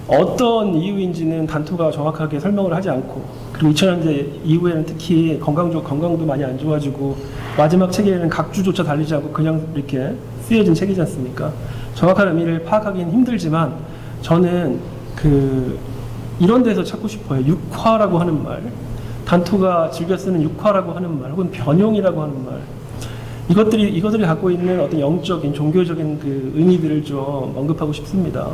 Speaker 2: 어떤 이유인지는 단토가 정확하게 설명을 하지 않고, 그리고 2000년대 이후에는 특히 건강도 많이 안 좋아지고 마지막 책에는 각주조차 달리지 않고 그냥 이렇게 쓰여진 책이지 않습니까? 정확한 의미를 파악하기는 힘들지만 저는 이런 데서 찾고 싶어요. 육화라고 하는 말, 단토가 즐겨 쓰는 육화라고 하는 말, 혹은 변용이라고 하는 말, 이것들이 갖고 있는 어떤 영적인 종교적인 그 의미들을 좀 언급하고 싶습니다.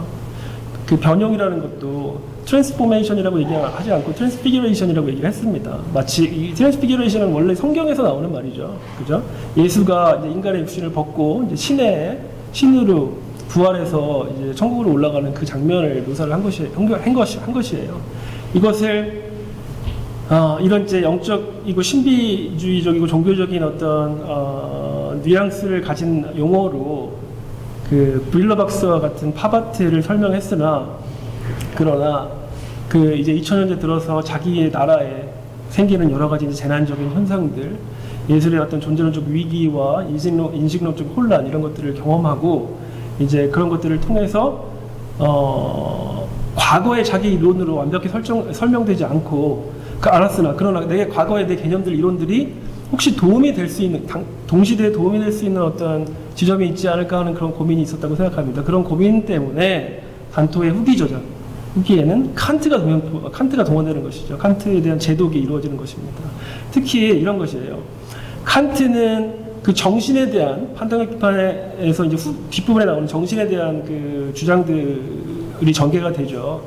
Speaker 2: 그 변용이라는 것도 트랜스포메이션이라고 얘기하지 않고 트랜스피규레이션이라고 얘기를 했습니다. 마치 이 트랜스피규레이션은 원래 성경에서 나오는 말이죠. 그죠? 예수가 이제 인간의 육신을 벗고 이제 신으로 부활해서 이제 천국으로 올라가는 그 장면을 묘사를 한 것이에요. 이것을 이런 이제 영적이고 신비주의적이고 종교적인 어떤 뉘앙스를 가진 용어로 그 브릴러박스와 같은 팝아트를 설명했으나, 그러나 그 이제 2000년대 들어서 자기의 나라에 생기는 여러 가지 재난적인 현상들, 예술의 어떤 존재론적 위기와 인식론적 혼란, 이런 것들을 경험하고 이제 그런 것들을 통해서 과거의 자기 이론으로 완벽히 설명되지 않고 알았으나, 그러나 내 과거의 내 개념들, 이론들이 혹시 도움이 될 수 있는, 동시대에 도움이 될 수 있는 어떤 지점이 있지 않을까 하는 그런 고민이 있었다고 생각합니다. 그런 고민 때문에 단토의 후기에는 칸트가 동원되는 것이죠. 칸트에 대한 제독이 이루어지는 것입니다. 특히 이런 것이에요. 칸트는 그 정신에 대한 판단력 비판에서 이제 뒷부분에 나오는 정신에 대한 그 주장들이 전개가 되죠.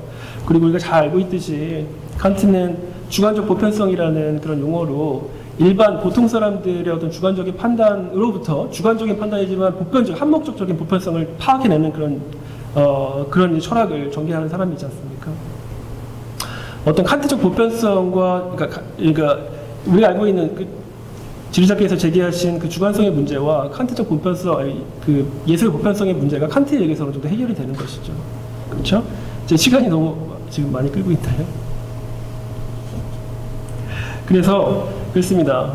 Speaker 2: 그리고 우리가 잘 알고 있듯이 칸트는 주관적 보편성이라는 그런 용어로 일반 보통 사람들의 어떤 주관적인 판단으로부터 주관적인 판단이지만 보편적, 한목적적인 보편성을 파악해내는 그런 철학을 전개하는 사람이지 않습니까? 어떤 칸트적 보편성과 그러니까 우리가 알고 있는 그 지리잡기에서 제기하신 그 주관성의 문제와 칸트적 보편성, 그 예술 보편성의 문제가 칸트에 의해서 어느 정도 해결이 되는 것이죠. 그렇죠? 제 시간이 너무 지금 많이 끌고 있나요? 그래서 그렇습니다.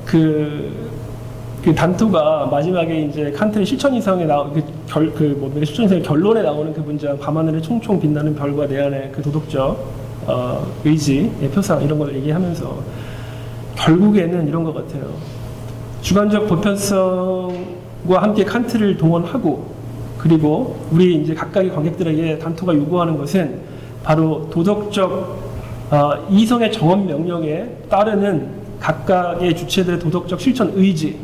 Speaker 2: 그 단토가 마지막에 이제 칸트의 실천 이상에 실천 이상의 결론에 나오는 그 문장, 밤하늘에 총총 빛나는 별과 내 안의 그 도덕적 의지의 표상 이런 걸 얘기하면서 결국에는 이런 것 같아요. 주관적 보편성과 함께 칸트를 동원하고 그리고 우리 이제 각각의 관객들에게 단토가 요구하는 것은 바로 도덕적 이성의 정원 명령에 따르는 각각의 주체들의 도덕적 실천 의지를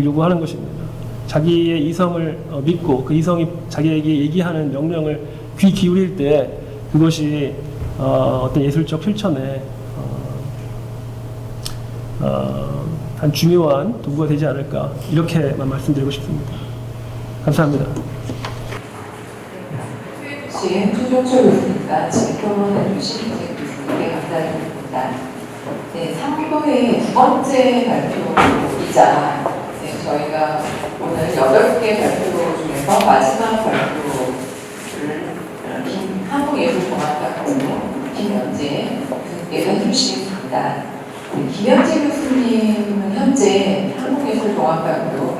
Speaker 2: 요구하는 것입니다. 자기의 이성을 믿고 그 이성이 자기에게 얘기하는 명령을 귀 기울일 때 그것이 어떤 예술적 실천에 한 중요한 도구가 되지 않을까 이렇게만 말씀드리고 싶습니다. 감사합니다.
Speaker 1: 혹시 최종철 교수님과 질문해 주신 교수님께 감사드립니다. 네, 3부의 두 번째 발표이자 저희가 오늘 8개 발표 중에서 마지막 발표를 한국예술종합학교 김현재 교수님께서 해주시겠습니다. 김현재 교수님은 현재 한국예술종합학교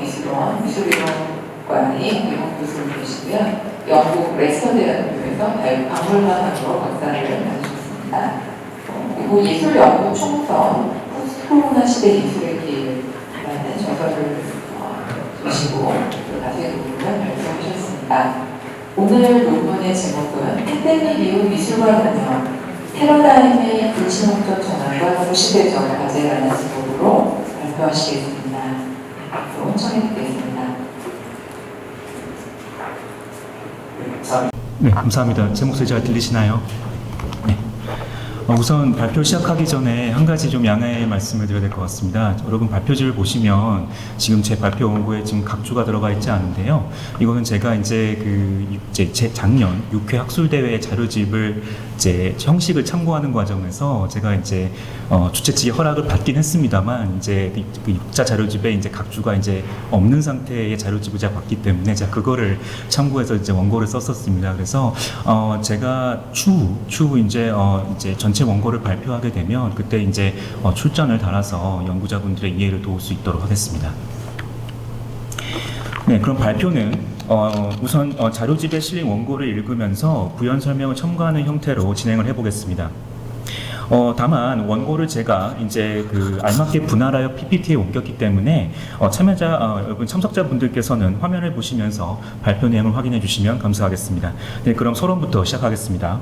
Speaker 1: 미술이론과의 개공 교수로 계시고요. 영국 레스터 대학교에서 박물관학으로 박사를 받으셨습니다. 그리고 예술연구 총선 코로나 시대 예술의 길이라는 저서를 쓰시고 다수의 논문을 발표하셨습니다. 오늘 논문의 제목은 팬데믹 이후 미술과 관련 패러다임의 불신학적 전환과 도시대전 과제라는 제목으로 발표하시겠습니다. 앞으로 청해드리겠습니다.
Speaker 4: 네, 감사합니다. 제 목소리 잘 들리시나요? 네. 우선 발표 시작하기 전에 한 가지 좀 양해의 말씀을 드려야 될 것 같습니다. 여러분 발표지를 보시면 지금 제 발표 원고에 지금 각주가 들어가 있지 않은데요. 이거는 제가 이제 제 작년 6회 학술대회 자료집을 이제 형식을 참고하는 과정에서 제가 이제 주최 측의 허락을 받긴 했습니다만 이제 그 6자 자료집에 이제 각주가 이제 없는 상태의 자료집을 제가 받기 때문에 제가 그거를 참고해서 이제 원고를 썼었습니다. 그래서 제가 추후 이제 전체 원고를 발표하게 되면 그때 이제 출전을 달아서 연구자분들의 이해를 도울 수 있도록 하겠습니다. 네, 그럼 발표는 우선 자료집에 실린 원고를 읽으면서 부연 설명을 첨가하는 형태로 진행을 해보겠습니다. 다만 원고를 제가 이제 알맞게 분할하여 PPT에 옮겼기 때문에 여러분 참석자분들께서는 화면을 보시면서 발표 내용을 확인해 주시면 감사하겠습니다. 네, 그럼 서론부터 시작하겠습니다.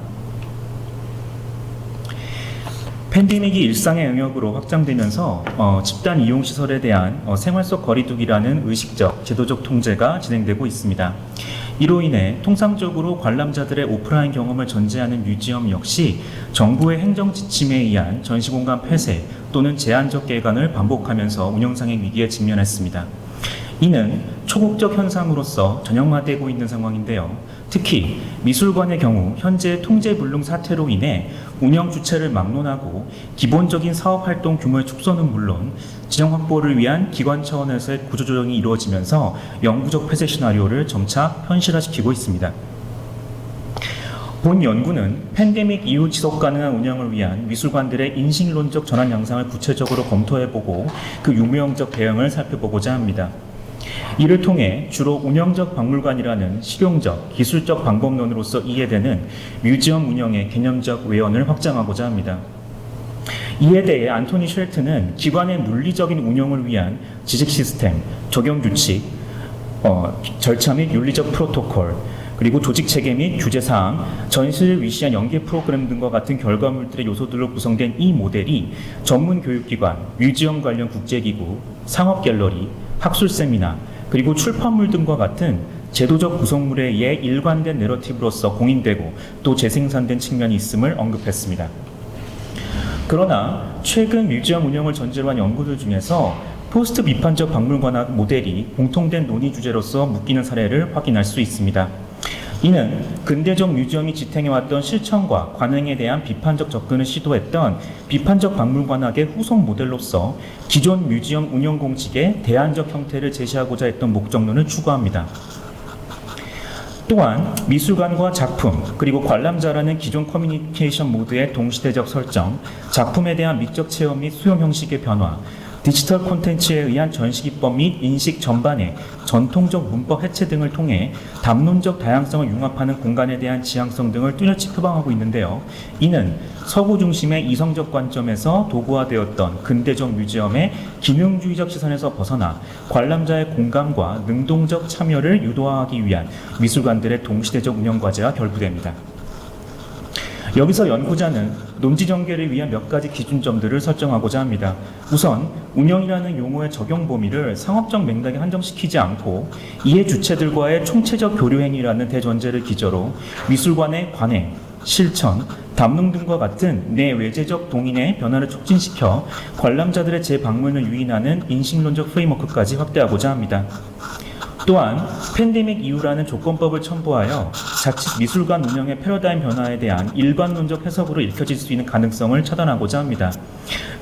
Speaker 4: 팬데믹이 일상의 영역으로 확장되면서 집단 이용 시설에 대한 생활 속 거리두기라는 의식적, 제도적 통제가 진행되고 있습니다. 이로 인해 통상적으로 관람자들의 오프라인 경험을 전제하는 뮤지엄 역시 정부의 행정 지침에 의한 전시공간 폐쇄 또는 제한적 개관을 반복하면서 운영상의 위기에 직면했습니다. 이는 초국적 현상으로서 전형화되고 있는 상황인데요. 특히 미술관의 경우 현재 통제불능 사태로 인해 운영 주체를 막론하고 기본적인 사업활동 규모의 축소는 물론 지정 확보를 위한 기관 차원에서의 구조조정이 이루어지면서 영구적 폐쇄 시나리오를 점차 현실화시키고 있습니다. 본 연구는 팬데믹 이후 지속 가능한 운영을 위한 미술관들의 인식론적 전환 양상을 구체적으로 검토해보고 그 유무형적 대응을 살펴보고자 합니다. 이를 통해 주로 운영적 박물관이라는 실용적, 기술적 방법론으로서 이해되는 뮤지엄 운영의 개념적 외연을 확장하고자 합니다. 이에 대해 안토니 쉘트는 기관의 물리적인 운영을 위한 지식 시스템, 적용 규칙, 절차 및 윤리적 프로토콜, 그리고 조직 체계 및 규제 사항, 전시를 위시한 연계 프로그램 등과 같은 결과물들의 요소들로 구성된 이 모델이 전문 교육기관, 뮤지엄 관련 국제기구, 상업 갤러리, 학술 세미나, 그리고 출판물 등과 같은 제도적 구성물에 의해 일관된 내러티브로서 공인되고 또 재생산된 측면이 있음을 언급했습니다. 그러나 최근 뮤지엄 운영을 전제로 한 연구들 중에서 포스트 비판적 박물관학 모델이 공통된 논의 주제로서 묶이는 사례를 확인할 수 있습니다. 이는 근대적 뮤지엄이 지탱해왔던 실천과 관행에 대한 비판적 접근을 시도했던 비판적 박물관학의 후속 모델로서 기존 뮤지엄 운영 공식의 대안적 형태를 제시하고자 했던 목적론을 추구합니다. 또한 미술관과 작품, 그리고 관람자라는 기존 커뮤니케이션 모드의 동시대적 설정, 작품에 대한 미적 체험 및 수용 형식의 변화, 디지털 콘텐츠에 의한 전시 기법 및 인식 전반의 전통적 문법 해체 등을 통해 담론적 다양성을 융합하는 공간에 대한 지향성 등을 뚜렷이 표방하고 있는데요. 이는 서구 중심의 이성적 관점에서 도구화되었던 근대적 뮤지엄의 기능주의적 시선에서 벗어나 관람자의 공감과 능동적 참여를 유도하기 위한 미술관들의 동시대적 운영 과제와 결부됩니다. 여기서 연구자는 논지 전개를 위한 몇 가지 기준점들을 설정하고자 합니다. 우선 운영이라는 용어의 적용 범위를 상업적 맥락에 한정시키지 않고 이해 주체들과의 총체적 교류 행위라는 대전제를 기저로 미술관의 관행, 실천, 담론 등과 같은 내외재적 동인의 변화를 촉진시켜 관람자들의 재방문을 유인하는 인식론적 프레임워크까지 확대하고자 합니다. 또한 팬데믹 이후라는 조건법을 첨부하여 자칫 미술관 운영의 패러다임 변화에 대한 일반론적 해석으로 읽혀질 수 있는 가능성을 차단하고자 합니다.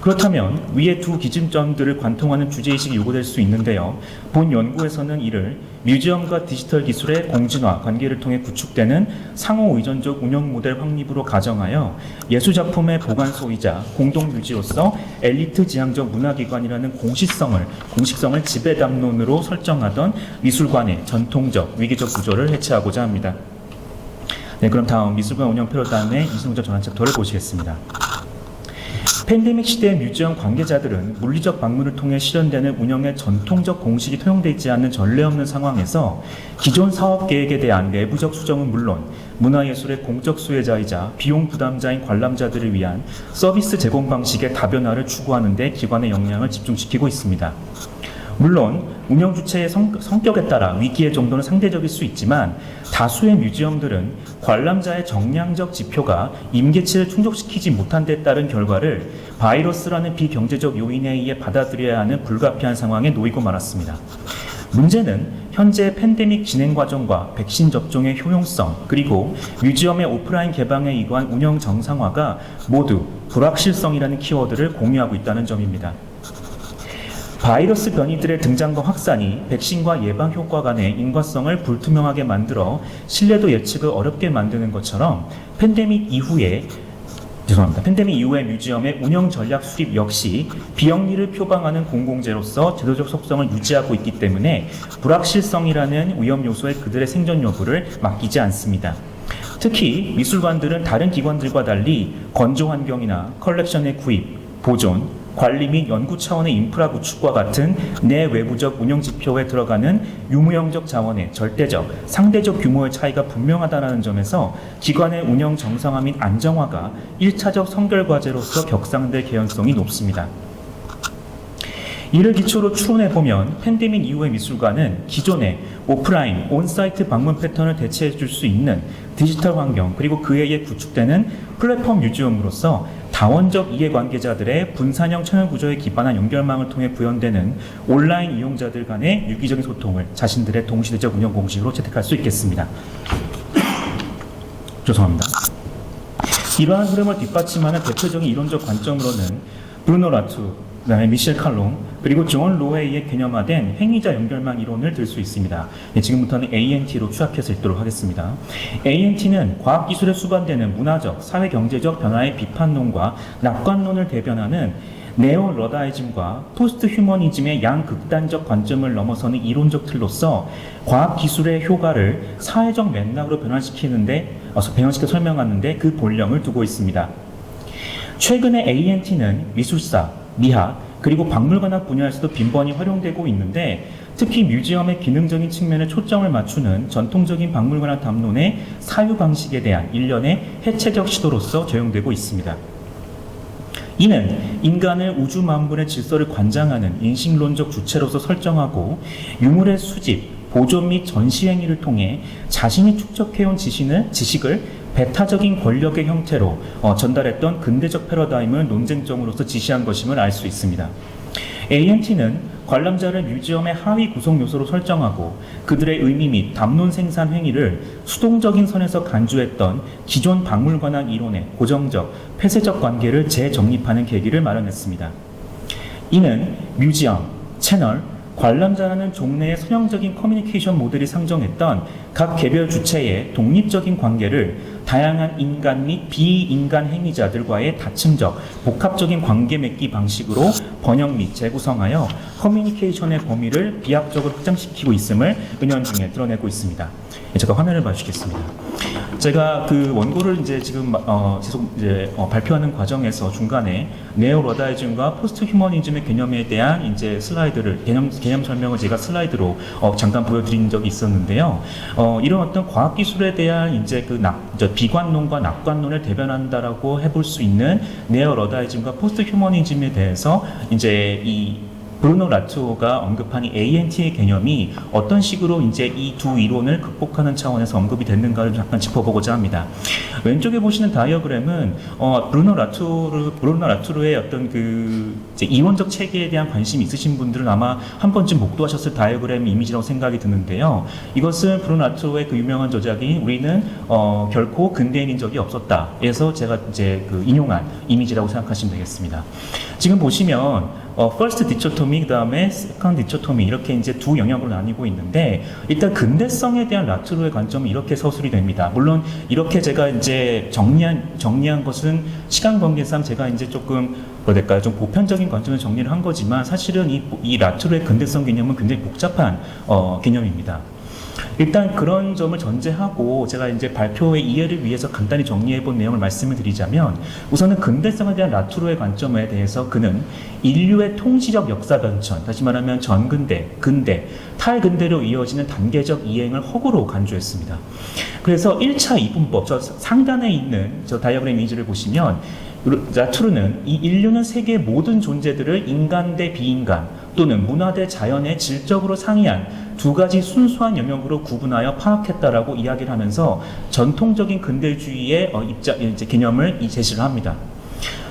Speaker 4: 그렇다면 위의 두 기준점들을 관통하는 주제의식이 요구될 수 있는데요. 본 연구에서는 이를 뮤지엄과 디지털 기술의 공진화 관계를 통해 구축되는 상호의존적 운영 모델 확립으로 가정하여 예술작품의 보관소이자 공동묘지로서 엘리트 지향적 문화기관이라는 공식성을 지배담론으로 설정하던 미술관의 전통적 위기적 구조를 해체하고자 합니다. 네, 그럼 다음 미술관 운영 패러다임의 이승우적 전환 챕터를 보시겠습니다. 팬데믹 시대의 뮤지엄 관계자들은 물리적 방문을 통해 실현되는 운영의 전통적 공식이 통용되지 않는 전례 없는 상황에서 기존 사업 계획에 대한 내부적 수정은 물론 문화예술의 공적 수혜자이자 비용 부담자인 관람자들을 위한 서비스 제공 방식의 다변화를 추구하는 데 기관의 역량을 집중시키고 있습니다. 물론 운영 주체의 성격에 따라 위기의 정도는 상대적일 수 있지만 다수의 뮤지엄들은 관람자의 정량적 지표가 임계치를 충족시키지 못한 데 따른 결과를 바이러스라는 비경제적 요인에 의해 받아들여야 하는 불가피한 상황에 놓이고 말았습니다. 문제는 현재 팬데믹 진행 과정과 백신 접종의 효용성, 그리고 뮤지엄의 오프라인 개방에 이관 운영 정상화가 모두 불확실성이라는 키워드를 공유하고 있다는 점입니다. 바이러스 변이들의 등장과 확산이 백신과 예방 효과 간의 인과성을 불투명하게 만들어 신뢰도 예측을 어렵게 만드는 것처럼 팬데믹 이후의 뮤지엄의 운영 전략 수립 역시 비영리를 표방하는 공공재로서 제도적 속성을 유지하고 있기 때문에 불확실성이라는 위험 요소에 그들의 생존 여부를 맡기지 않습니다. 특히 미술관들은 다른 기관들과 달리 건조 환경이나 컬렉션의 구입, 보존, 관리 및 연구 차원의 인프라 구축과 같은 내외부적 운영 지표에 들어가는 유무형적 자원의 절대적, 상대적 규모의 차이가 분명하다는 점에서 기관의 운영 정상화 및 안정화가 1차적 선결 과제로서 격상될 개연성이 높습니다. 이를 기초로 추론해보면 팬데믹 이후의 미술관은 기존의 오프라인, 온사이트 방문 패턴을 대체해줄 수 있는 디지털 환경, 그리고 그에 의해 구축되는 플랫폼 뮤지엄으로서 다원적 이해관계자들의 분산형 채널 구조에 기반한 연결망을 통해 구현되는 온라인 이용자들 간의 유기적인 소통을 자신들의 동시대적 운영 공식으로 채택할 수 있겠습니다. 죄송합니다. 이러한 흐름을 뒷받침하는 대표적인 이론적 관점으로는 브루노 라투, 그다음에 미셸 칼롱, 그리고 존 로에 의해 개념화된 행위자 연결망 이론을 들 수 있습니다. 네, 지금부터는 ANT로 추락해서 읽도록 하겠습니다. ANT는 과학기술에 수반되는 문화적, 사회경제적 변화의 비판론과 낙관론을 대변하는 네오러다이즘과 포스트 휴머니즘의 양극단적 관점을 넘어서는 이론적 틀로서 과학기술의 효과를 사회적 맥락으로 변화시켜 설명하는데 그 본령을 두고 있습니다. 최근에 ANT는 미술사, 미학, 그리고 박물관학 분야에서도 빈번히 활용되고 있는데 특히 뮤지엄의 기능적인 측면에 초점을 맞추는 전통적인 박물관학 담론의 사유 방식에 대한 일련의 해체적 시도로서 적용되고 있습니다. 이는 인간을 우주 만물의 질서를 관장하는 인식론적 주체로서 설정하고 유물의 수집, 보존 및 전시 행위를 통해 자신이 축적해온 지식을 배타적인 권력의 형태로 전달했던 근대적 패러다임을 논쟁점으로서 지시한 것임을 알 수 있습니다. ANT는 관람자를 뮤지엄의 하위 구성 요소로 설정하고 그들의 의미 및 담론 생산 행위를 수동적인 선에서 간주했던 기존 박물관학 이론의 고정적, 폐쇄적 관계를 재정립하는 계기를 마련했습니다. 이는 뮤지엄, 채널, 관람자라는 종래의 선형적인 커뮤니케이션 모델이 상정했던 각 개별 주체의 독립적인 관계를 다양한 인간 및 비인간 행위자들과의 다층적, 복합적인 관계 맺기 방식으로 번역 및 재구성하여 커뮤니케이션의 범위를 비약적으로 확장시키고 있음을 은연중에 드러내고 있습니다. 제가 화면을 봐주시겠습니다. 제가 그 원고를 이제 지금 계속 이제 발표하는 과정에서 중간에 네오러다이즘과 포스트 휴머니즘의 개념에 대한 이제 슬라이드를 개념 설명을 제가 슬라이드로 잠깐 보여드린 적이 있었는데요. 이런 어떤 과학 기술에 대한 이제 그 비관론과 낙관론을 대변한다라고 해볼 수 있는 네오러다이즘과 포스트 휴머니즘에 대해서 이제 이 브루노 라투오가 언급한 이 ANT의 개념이 어떤 식으로 이제 이 두 이론을 극복하는 차원에서 언급이 됐는가를 잠깐 짚어보고자 합니다. 왼쪽에 보시는 다이어그램은 브루노 라투르의 어떤 그 이제 이원적 체계에 대한 관심이 있으신 분들은 아마 한 번쯤 목도하셨을 다이어그램 이미지라고 생각이 드는데요. 이것은 브루노 라투오의 그 유명한 저작인 우리는 결코 근대인인 적이 없었다에서 제가 이제 그 인용한 이미지라고 생각하시면 되겠습니다. 지금 보시면 first dichotomy, 그 다음에 second dichotomy 이렇게 이제 두 영역으로 나뉘고 있는데 일단 근대성에 대한 라투르의 관점은 이렇게 서술이 됩니다. 물론 이렇게 제가 이제 정리한 것은 시간 관계상 제가 이제 조금 뭐랄까요, 좀 보편적인 관점에서 정리를 한 거지만 사실은 이 라투르의 근대성 개념은 굉장히 복잡한 개념입니다. 일단 그런 점을 전제하고 제가 이제 발표의 이해를 위해서 간단히 정리해 본 내용을 말씀을 드리자면 우선은 근대성에 대한 라투르의 관점에 대해서 그는 인류의 통치적 역사 변천, 다시 말하면 전근대, 근대, 탈근대로 이어지는 단계적 이행을 허구로 간주했습니다. 그래서 1차 이분법, 저 상단에 있는 저 다이어그램 이미지를 보시면 라투르는 이 인류는 세계의 모든 존재들을 인간 대 비인간 또는 문화 대 자연의 질적으로 상이한 두 가지 순수한 영역으로 구분하여 파악했다라고 이야기를 하면서 전통적인 근대주의의 개념을 제시를 합니다.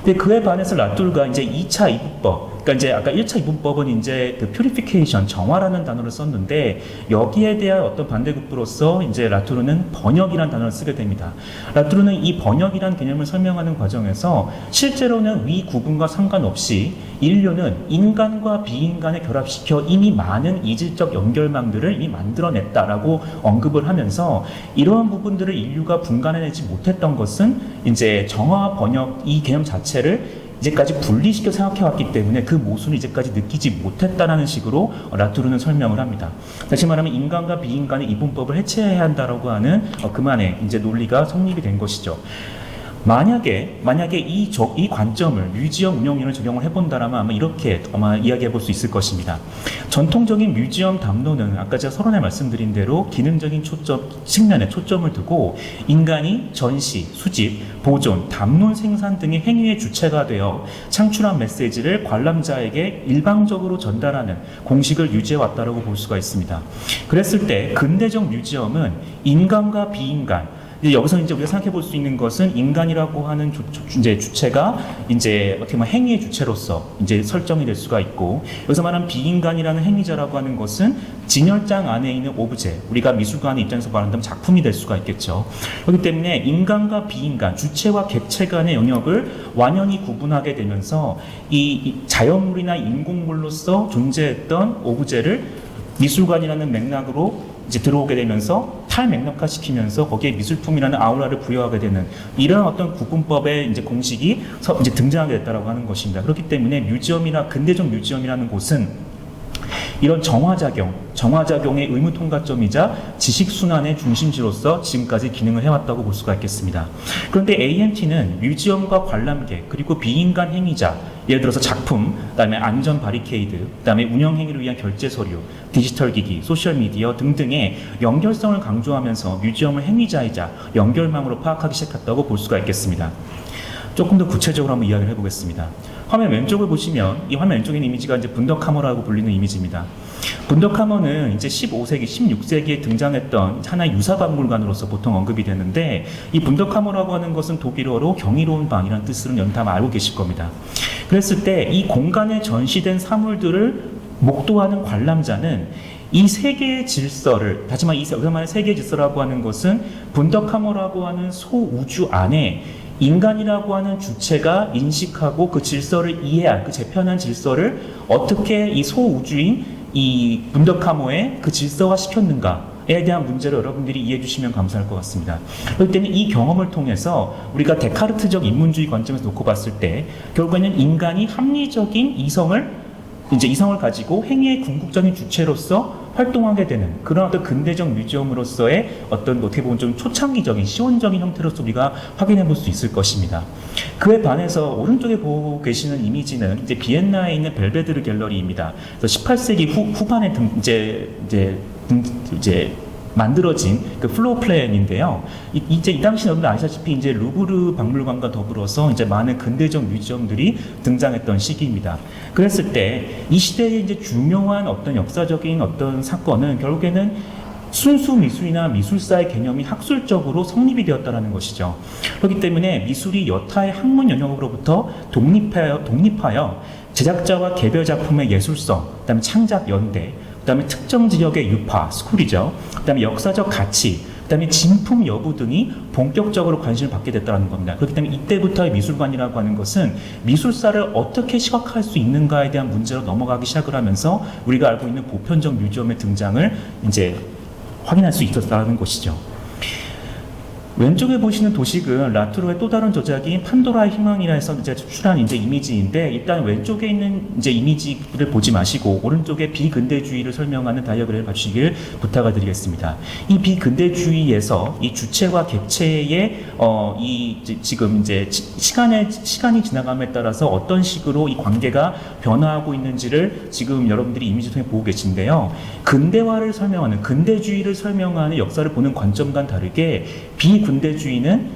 Speaker 4: 근데 그에 반해서 라투르가 이제 2차 이분법, 그러니까 이제 아까 1차 이분법은 이제 그 purification, 정화라는 단어를 썼는데 여기에 대한 어떤 반대급부로서 이제 라투르는 번역이라는 단어를 쓰게 됩니다. 라투르는 이 번역이라는 개념을 설명하는 과정에서 실제로는 위 구분과 상관없이 인류는 인간과 비인간을 결합시켜 이미 많은 이질적 연결망들을 이미 만들어냈다라고 언급을 하면서 이러한 부분들을 인류가 분간해내지 못했던 것은 이제 정화 번역 이 개념 자체를 이제까지 분리시켜 생각해왔기 때문에 그 모순을 이제까지 느끼지 못했다라는 식으로 라투르는 설명을 합니다. 다시 말하면 인간과 비인간의 이분법을 해체해야 한다라고 하는 그만의 이제 논리가 성립이 된 것이죠. 만약에 이 관점을 뮤지엄 운영론을 적용을 해본다라면 아마 이렇게 이야기해 볼 수 있을 것입니다. 전통적인 뮤지엄 담론은 아까 제가 서론에 말씀드린 대로 기능적인 측면에 초점을 두고 인간이 전시, 수집, 보존, 담론 생산 등의 행위의 주체가 되어 창출한 메시지를 관람자에게 일방적으로 전달하는 공식을 유지해 왔다고 볼 수가 있습니다. 그랬을 때 근대적 뮤지엄은 인간과 비인간, 여기서 이제 우리가 생각해 볼 수 있는 것은 인간이라고 하는 이제 주체가 이제 어떻게 보면 행위의 주체로서 이제 설정이 될 수가 있고, 여기서 말하는 비인간이라는 행위자라고 하는 것은 진열장 안에 있는 오브제, 우리가 미술관의 입장에서 말한다면 작품이 될 수가 있겠죠. 그렇기 때문에 인간과 비인간, 주체와 객체 간의 영역을 완연히 구분하게 되면서 이 자연물이나 인공물로서 존재했던 오브제를 미술관이라는 맥락으로 이제 들어오게 되면서 탈맥락화시키면서 거기에 미술품이라는 아우라를 부여하게 되는 이런 어떤 구분법의 이제 공식이 이제 등장하게 됐다라고 하는 것입니다. 그렇기 때문에 근대적 뮤지엄이라는 곳은 이런 정화작용의 의무 통과점이자 지식순환의 중심지로서 지금까지 기능을 해왔다고 볼 수가 있겠습니다. 그런데 ANT는 뮤지엄과 관람객, 그리고 비인간 행위자, 예를 들어서 작품, 그다음에 안전 바리케이드, 그다음에 운영 행위를 위한 결제 서류, 디지털 기기, 소셜 미디어 등등의 연결성을 강조하면서 뮤지엄을 행위자이자 연결망으로 파악하기 시작했다고 볼 수가 있겠습니다. 조금 더 구체적으로 한번 이야기를 해보겠습니다. 화면 왼쪽을 보시면 이 화면 왼쪽에 있는 이미지가 이제 분더 카메라라고 불리는 이미지입니다. 분덕하머는 이제 15세기, 16세기에 등장했던 하나의 유사박물관으로서 보통 언급이 되는데, 이 분덕하머라고 하는 것은 독일어로 경이로운 방이라는 뜻으로 여러분 다 알고 계실 겁니다. 그랬을 때 이 공간에 전시된 사물들을 목도하는 관람자는 이 세계의 질서를, 하지만 이 세계의 질서라고 하는 것은 분덕하머라고 하는 소우주 안에 인간이라고 하는 주체가 인식하고 그 질서를 이해할, 그 재편한 질서를 어떻게 이 소우주인 이 분덕하머에 그 질서화 시켰는가에 대한 문제를 여러분들이 이해해 주시면 감사할 것 같습니다. 그렇기 때문에 이 경험을 통해서 우리가 데카르트적 인문주의 관점에서 놓고 봤을 때 결국에는 인간이 합리적인 이성을 가지고 행위의 궁극적인 주체로서 활동하게 되는 그런 어떤 근대적 뮤지엄으로서의 어떤 어떻게 보면 좀 초창기적인 시원적인 형태로서 우리가 확인해 볼 수 있을 것입니다. 그에 반해서 오른쪽에 보고 계시는 이미지는 이제 비엔나에 있는 벨베드르 갤러리입니다. 그래서 18세기 후반에 만들어진 그 플로어 플랜인데요. 이 당시 여러분들 아시다시피 이제 루브르 박물관과 더불어서 이제 많은 근대적 뮤지엄들이 등장했던 시기입니다. 그랬을 때 이 시대의 이제 중요한 어떤 역사적인 어떤 사건은 결국에는 순수 미술이나 미술사의 개념이 학술적으로 성립이 되었다는 것이죠. 그렇기 때문에 미술이 여타의 학문 영역으로부터 독립하여 제작자와 개별 작품의 예술성, 그다음에 창작 연대, 그다음에 특정 지역의 유파, 스쿨이죠. 그다음에 역사적 가치, 그다음에 진품 여부 등이 본격적으로 관심을 받게 됐다는 겁니다. 그렇기 때문에 이때부터의 미술관이라고 하는 것은 미술사를 어떻게 시각화할 수 있는가에 대한 문제로 넘어가기 시작을 하면서 우리가 알고 있는 보편적 뮤지엄의 등장을 이제 확인할 수 있었다는 것이죠. 왼쪽에 보시는 도식은 라투로의 또 다른 저작인 판도라의 희망이라 해서 이제 추출한 이제 이미지인데, 일단 왼쪽에 있는 이제 이미지를 보지 마시고 오른쪽에 비근대주의를 설명하는 다이어그램을 봐주시길 부탁을 드리겠습니다. 이 비근대주의에서 이 주체와 객체의 지금 이제 시간이 지나감에 따라서 어떤 식으로 이 관계가 변화하고 있는지를 지금 여러분들이 이미지 통해 보고 계신데요. 근대화를 설명하는, 근대주의를 설명하는 역사를 보는 관점과는 다르게 비근대주의는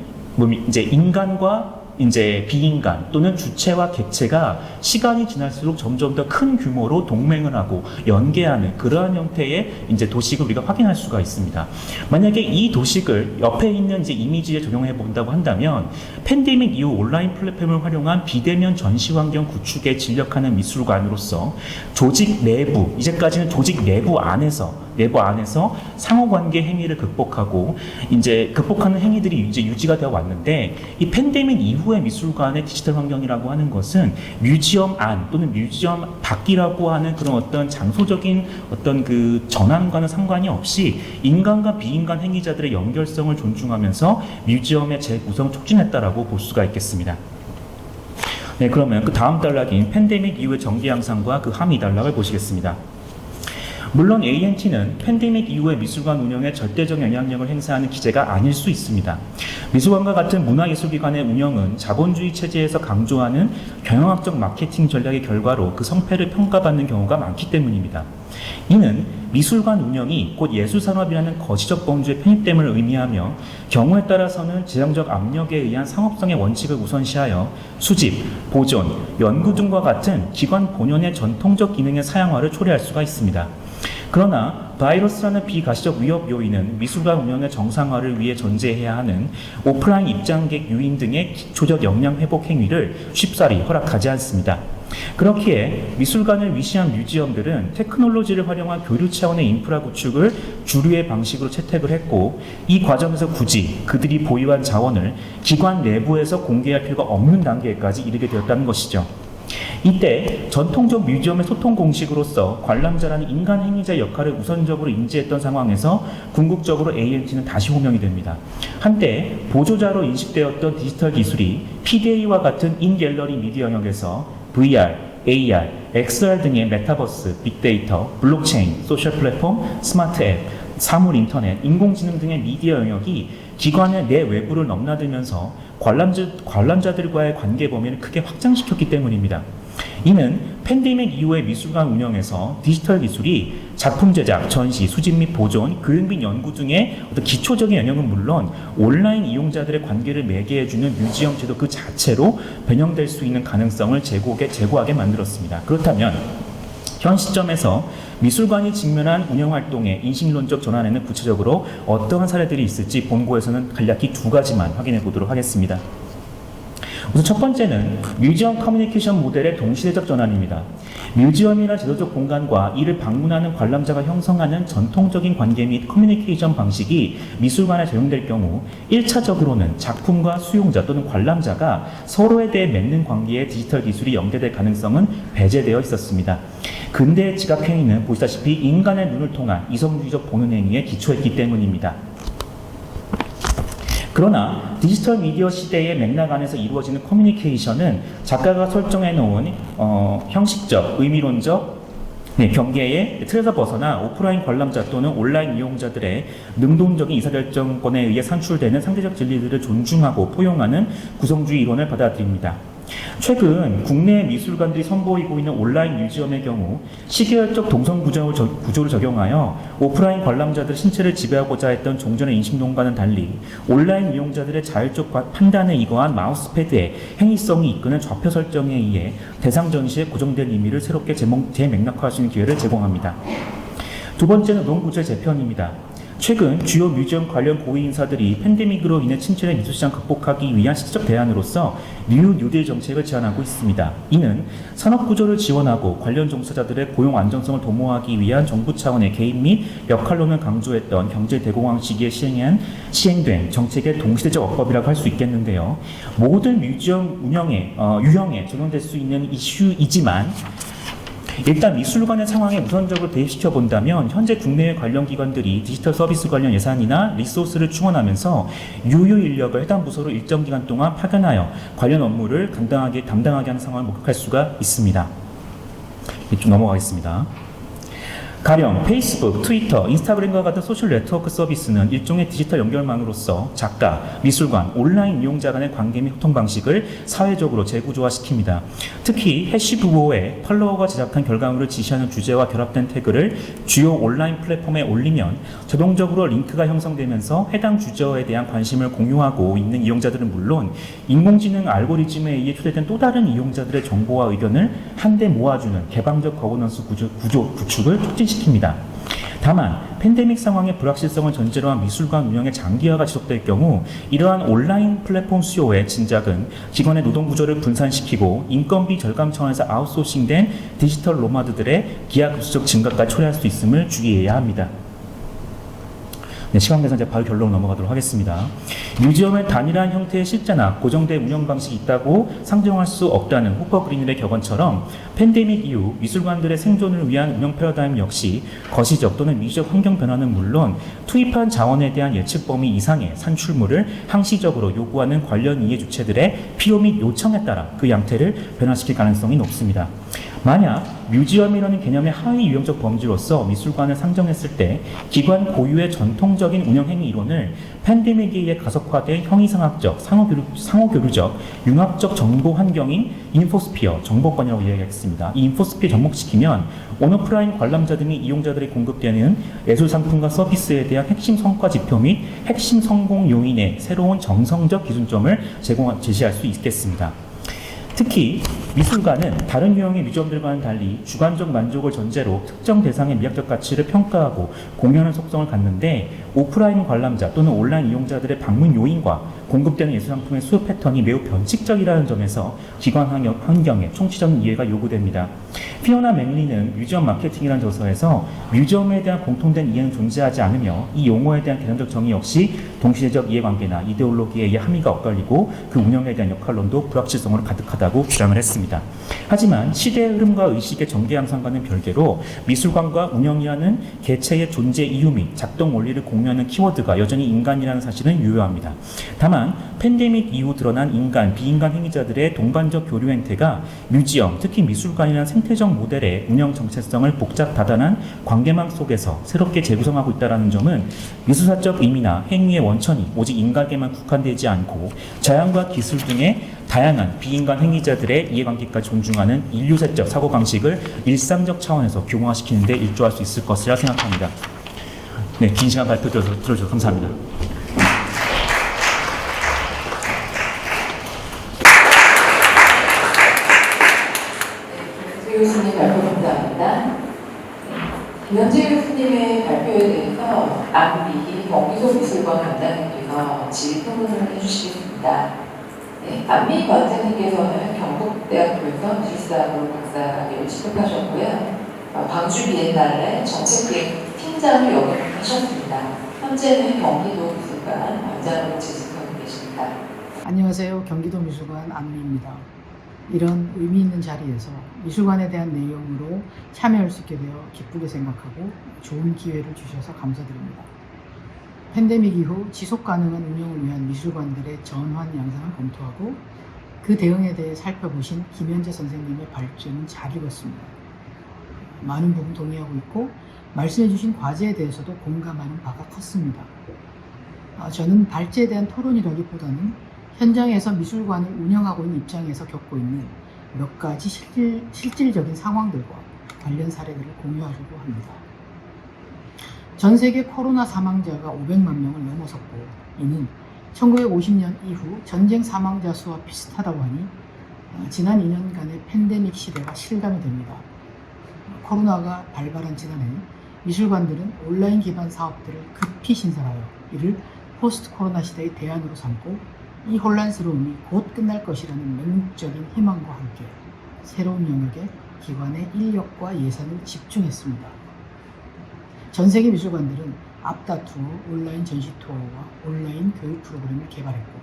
Speaker 4: 이제 인간과 이제 비인간 또는 주체와 객체가 시간이 지날수록 점점 더 큰 규모로 동맹을 하고 연계하는 그러한 형태의 이제 도식을 우리가 확인할 수가 있습니다. 만약에 이 도식을 옆에 있는 이제 이미지에 적용해 본다고 한다면, 팬데믹 이후 온라인 플랫폼을 활용한 비대면 전시 환경 구축에 진력하는 미술관으로서 조직 내부, 이제까지는 조직 내부 안에서 상호관계 행위를 극복하는 행위들이 이제 유지가 되어 왔는데, 이 팬데믹 이후의 미술관의 디지털 환경이라고 하는 것은 뮤지엄 안 또는 뮤지엄 밖이라고 하는 그런 어떤 장소적인 어떤 그 전환과는 상관이 없이 인간과 비인간 행위자들의 연결성을 존중하면서 뮤지엄의 재구성을 촉진했다라고 볼 수가 있겠습니다. 네, 그러면 그 다음 단락인 팬데믹 이후의 정기 향상과 그 함의 단락을 보시겠습니다. 물론 ANT는 팬데믹 이후의 미술관 운영에 절대적 영향력을 행사하는 기재가 아닐 수 있습니다. 미술관과 같은 문화예술기관의 운영은 자본주의 체제에서 강조하는 경영학적 마케팅 전략의 결과로 그 성패를 평가받는 경우가 많기 때문입니다. 이는 미술관 운영이 곧 예술산업이라는 거시적 범주의 편입됨을 의미하며, 경우에 따라서는 재정적 압력에 의한 상업성의 원칙을 우선시하여 수집, 보존, 연구 등과 같은 기관 본연의 전통적 기능의 사양화를 초래할 수가 있습니다. 그러나 바이러스라는 비가시적 위협 요인은 미술관 운영의 정상화를 위해 존재해야 하는 오프라인 입장객 유인 등의 기초적 역량 회복 행위를 쉽사리 허락하지 않습니다. 그렇기에 미술관을 위시한 뮤지엄들은 테크놀로지를 활용한 교류 차원의 인프라 구축을 주류의 방식으로 채택을 했고, 이 과정에서 굳이 그들이 보유한 자원을 기관 내부에서 공개할 필요가 없는 단계까지 이르게 되었다는 것이죠. 이때 전통적 뮤지엄의 소통 공식으로서 관람자라는 인간 행위자의 역할을 우선적으로 인지했던 상황에서 궁극적으로 ANT는 다시 호명이 됩니다. 한때 보조자로 인식되었던 디지털 기술이 PDA와 같은 인갤러리 미디어 영역에서 VR, AR, XR 등의 메타버스, 빅데이터, 블록체인, 소셜 플랫폼, 스마트 앱, 사물 인터넷, 인공지능 등의 미디어 영역이 기관의 내외부를 넘나들면서 관람자들과의 관계 범위를 크게 확장시켰기 때문입니다. 이는 팬데믹 이후의 미술관 운영에서 디지털 기술이 작품 제작, 전시, 수집 및 보존, 교육 및 연구 등의 어떤 기초적인 영역은 물론 온라인 이용자들의 관계를 매개해주는 뮤지엄 제도 그 자체로 변형될 수 있는 가능성을 제고하게 만들었습니다. 그렇다면 현 시점에서 미술관이 직면한 운영활동의 인식론적 전환에는 구체적으로 어떠한 사례들이 있을지 본고에서는 간략히 두 가지만 확인해 보도록 하겠습니다. 우선 첫 번째는 뮤지엄 커뮤니케이션 모델의 동시대적 전환입니다. 뮤지엄이나 제도적 공간과 이를 방문하는 관람자가 형성하는 전통적인 관계 및 커뮤니케이션 방식이 미술관에 적용될 경우 1차적으로는 작품과 수용자 또는 관람자가 서로에 대해 맺는 관계에 디지털 기술이 연계될 가능성은 배제되어 있었습니다. 근대의 지각행위는 보시다시피 인간의 눈을 통한 이성주의적 보는 행위에 기초했기 때문입니다. 그러나 디지털 미디어 시대의 맥락 안에서 이루어지는 커뮤니케이션은 작가가 설정해 놓은 형식적, 의미론적 경계의 틀에서 벗어나 오프라인 관람자 또는 온라인 이용자들의 능동적인 의사결정권에 의해 산출되는 상대적 진리들을 존중하고 포용하는 구성주의 이론을 받아들입니다. 최근 국내 미술관들이 선보이고 있는 온라인 뮤지엄의 경우 시계열적 동선 구조를 적용하여 오프라인 관람자들의 신체를 지배하고자 했던 종전의 인식론과는 달리 온라인 이용자들의 자율적 판단에 이거한 마우스패드의 행위성이 이끄는 좌표 설정에 의해 대상 전시의 고정된 의미를 새롭게 재맥락화할 수 있는 기회를 제공합니다. 두 번째는 논구조의 재편입니다. 최근 주요 뮤지엄 관련 고위 인사들이 팬데믹으로 인해 침체된 미술시장 극복하기 위한 시적 대안으로서 뉴딜 정책을 제안하고 있습니다. 이는 산업구조를 지원하고 관련 종사자들의 고용 안정성을 도모하기 위한 정부 차원의 개입 및 역할론을 강조했던 경제 대공황 시기에 시행된 정책의 동시대적 어법이라고 할 수 있겠는데요. 모든 뮤지엄 유형에 적용될 수 있는 이슈이지만 일단 미술관의 상황에 우선적으로 대입시켜 본다면 현재 국내의 관련 기관들이 디지털 서비스 관련 예산이나 리소스를 충원하면서 유효 인력을 해당 부서로 일정 기간 동안 파견하여 관련 업무를 담당하게 하는 상황을 목격할 수가 있습니다. 좀 넘어가겠습니다. 가령 페이스북, 트위터, 인스타그램과 같은 소셜 네트워크 서비스는 일종의 디지털 연결망으로서 작가, 미술관, 온라인 이용자 간의 관계 및 소통 방식을 사회적으로 재구조화시킵니다. 특히 해시브호에 팔로워가 제작한 결과물을 지시하는 주제와 결합된 태그를 주요 온라인 플랫폼에 올리면 자동적으로 링크가 형성되면서 해당 주제에 대한 관심을 공유하고 있는 이용자들은 물론 인공지능 알고리즘에 의해 초대된 또 다른 이용자들의 정보와 의견을 한데 모아주는 개방적 거버넌스 구축을 촉진시킵니다. 다만 팬데믹 상황의 불확실성을 전제로 한 미술관 운영의 장기화가 지속될 경우 이러한 온라인 플랫폼 수요의 진작은 기관의 노동 구조를 분산시키고 인건비 절감 차원에서 아웃소싱된 디지털 노마드들의 기하급수적 증가까지 초래할 수 있음을 주의해야 합니다. 네, 시간 관계상 바로 결론 넘어가도록 하겠습니다. 뮤지엄의 단일한 형태의 실제나 고정된 운영 방식이 있다고 상정할 수 없다는 호퍼 그린힐의 격언처럼 팬데믹 이후 미술관들의 생존을 위한 운영 패러다임 역시 거시적 또는 미적 환경 변화는 물론 투입한 자원에 대한 예측 범위 이상의 산출물을 항시적으로 요구하는 관련 이해 주체들의 필요 및 요청에 따라 그 양태를 변화시킬 가능성이 높습니다. 만약 뮤지엄이라는 개념의 하위 유형적 범주로서 미술관을 상정했을 때 기관 고유의 전통적인 운영행위 이론을 팬데믹에 의해 가속화된 형이상학적, 상호교류적, 융합적 정보 환경인 인포스피어, 정보권이라고 이야기하겠습니다. 이 인포스피어에 접목시키면 온오프라인 관람자 등의 이용자들이 공급되는 예술 상품과 서비스에 대한 핵심 성과 지표 및 핵심 성공 요인의 새로운 정성적 기준점을 제시할 수 있겠습니다. 특히 미술관은 다른 유형의 뮤지엄들과는 달리 주관적 만족을 전제로 특정 대상의 미학적 가치를 평가하고 공유하는 속성을 갖는데 오프라인 관람자 또는 온라인 이용자들의 방문 요인과 공급되는 예술상품의 수요 패턴이 매우 변칙적이라는 점에서 기관 환경의 총체적인 이해가 요구됩니다. 피오나 맥리는 뮤지엄 마케팅이라는 저서에서 뮤지엄에 대한 공통된 이해는 존재하지 않으며 이 용어에 대한 개념적 정의 역시 동시대적 이해관계나 이데올로기에 의해 함의가 엇갈리고 그 운영에 대한 역할론도 불확실성으로 가득하다고 주장을 했습니다. 하지만 시대의 흐름과 의식의 전개 양상과는 별개로 미술관과 운영이라는 개체의 존재 이유 및 작동 원리를 공유하는 키워드가 여전히 인간이라는 사실은 유효합니다. 다만 팬데믹 이후 드러난 인간, 비인간 행위자들의 동반적 교류 행태가 뮤지엄, 특히 미술관이라는 생태적 모델의 운영 정체성을 복잡 다단한 관계망 속에서 새롭게 재구성하고 있다는 점은 미술사적 의미나 행위의 원천이 오직 인간에게만 국한되지 않고 자연과 기술 등의 다양한 비인간 행위자들의 이해관계까지 존중하는 인류사적 사고방식을 일상적 차원에서 규모화시키는 데 일조할 수 있을 것이라 생각합니다. 네, 긴 시간 발표 들어주셔서 감사합니다.
Speaker 1: 네, 교수님 발표 감사합니다. 김현재 교수님의 발표에 대해서 안비 경기도미술관 원장님께서 질문을 해주시겠습니다. 네, 안비 원장님께서는 경북대학교에서 미술사학으로 박사학위를 취득하셨고요. 광주 비엔날레 정책기획 팀장을 역임하셨습니다. 현재는 경기도 미술관 원장으로 재직하고 계십니다.
Speaker 5: 안녕하세요. 경기도 미술관 안미입니다. 이런 의미 있는 자리에서 미술관에 대한 내용으로 참여할 수 있게 되어 기쁘게 생각하고 좋은 기회를 주셔서 감사드립니다. 팬데믹 이후 지속 가능한 운영을 위한 미술관들의 전환 양상을 검토하고 그 대응에 대해 살펴보신 김현재 선생님의 발제는 잘 읽었습니다. 많은 부분 동의하고 있고 말씀해 주신 과제에 대해서도 공감하는 바가 컸습니다. 저는 발제에 대한 토론이라기보다는 현장에서 미술관을 운영하고 있는 입장에서 겪고 있는 몇 가지 실질적인 상황들과 관련 사례들을 공유하려고 합니다. 전 세계 코로나 사망자가 500만 명을 넘어섰고 이는 1950년 이후 전쟁 사망자 수와 비슷하다고 하니 지난 2년간의 팬데믹 시대가 실감이 됩니다. 코로나가 발발한 지난해 미술관들은 온라인 기반 사업들을 급히 신설하여 이를 포스트 코로나 시대의 대안으로 삼고 이 혼란스러움이 곧 끝날 것이라는 맹목적인 희망과 함께 새로운 영역에 기관의 인력과 예산을 집중했습니다. 전 세계 미술관들은 앞다투어, 온라인 전시 투어와 온라인 교육 프로그램을 개발했고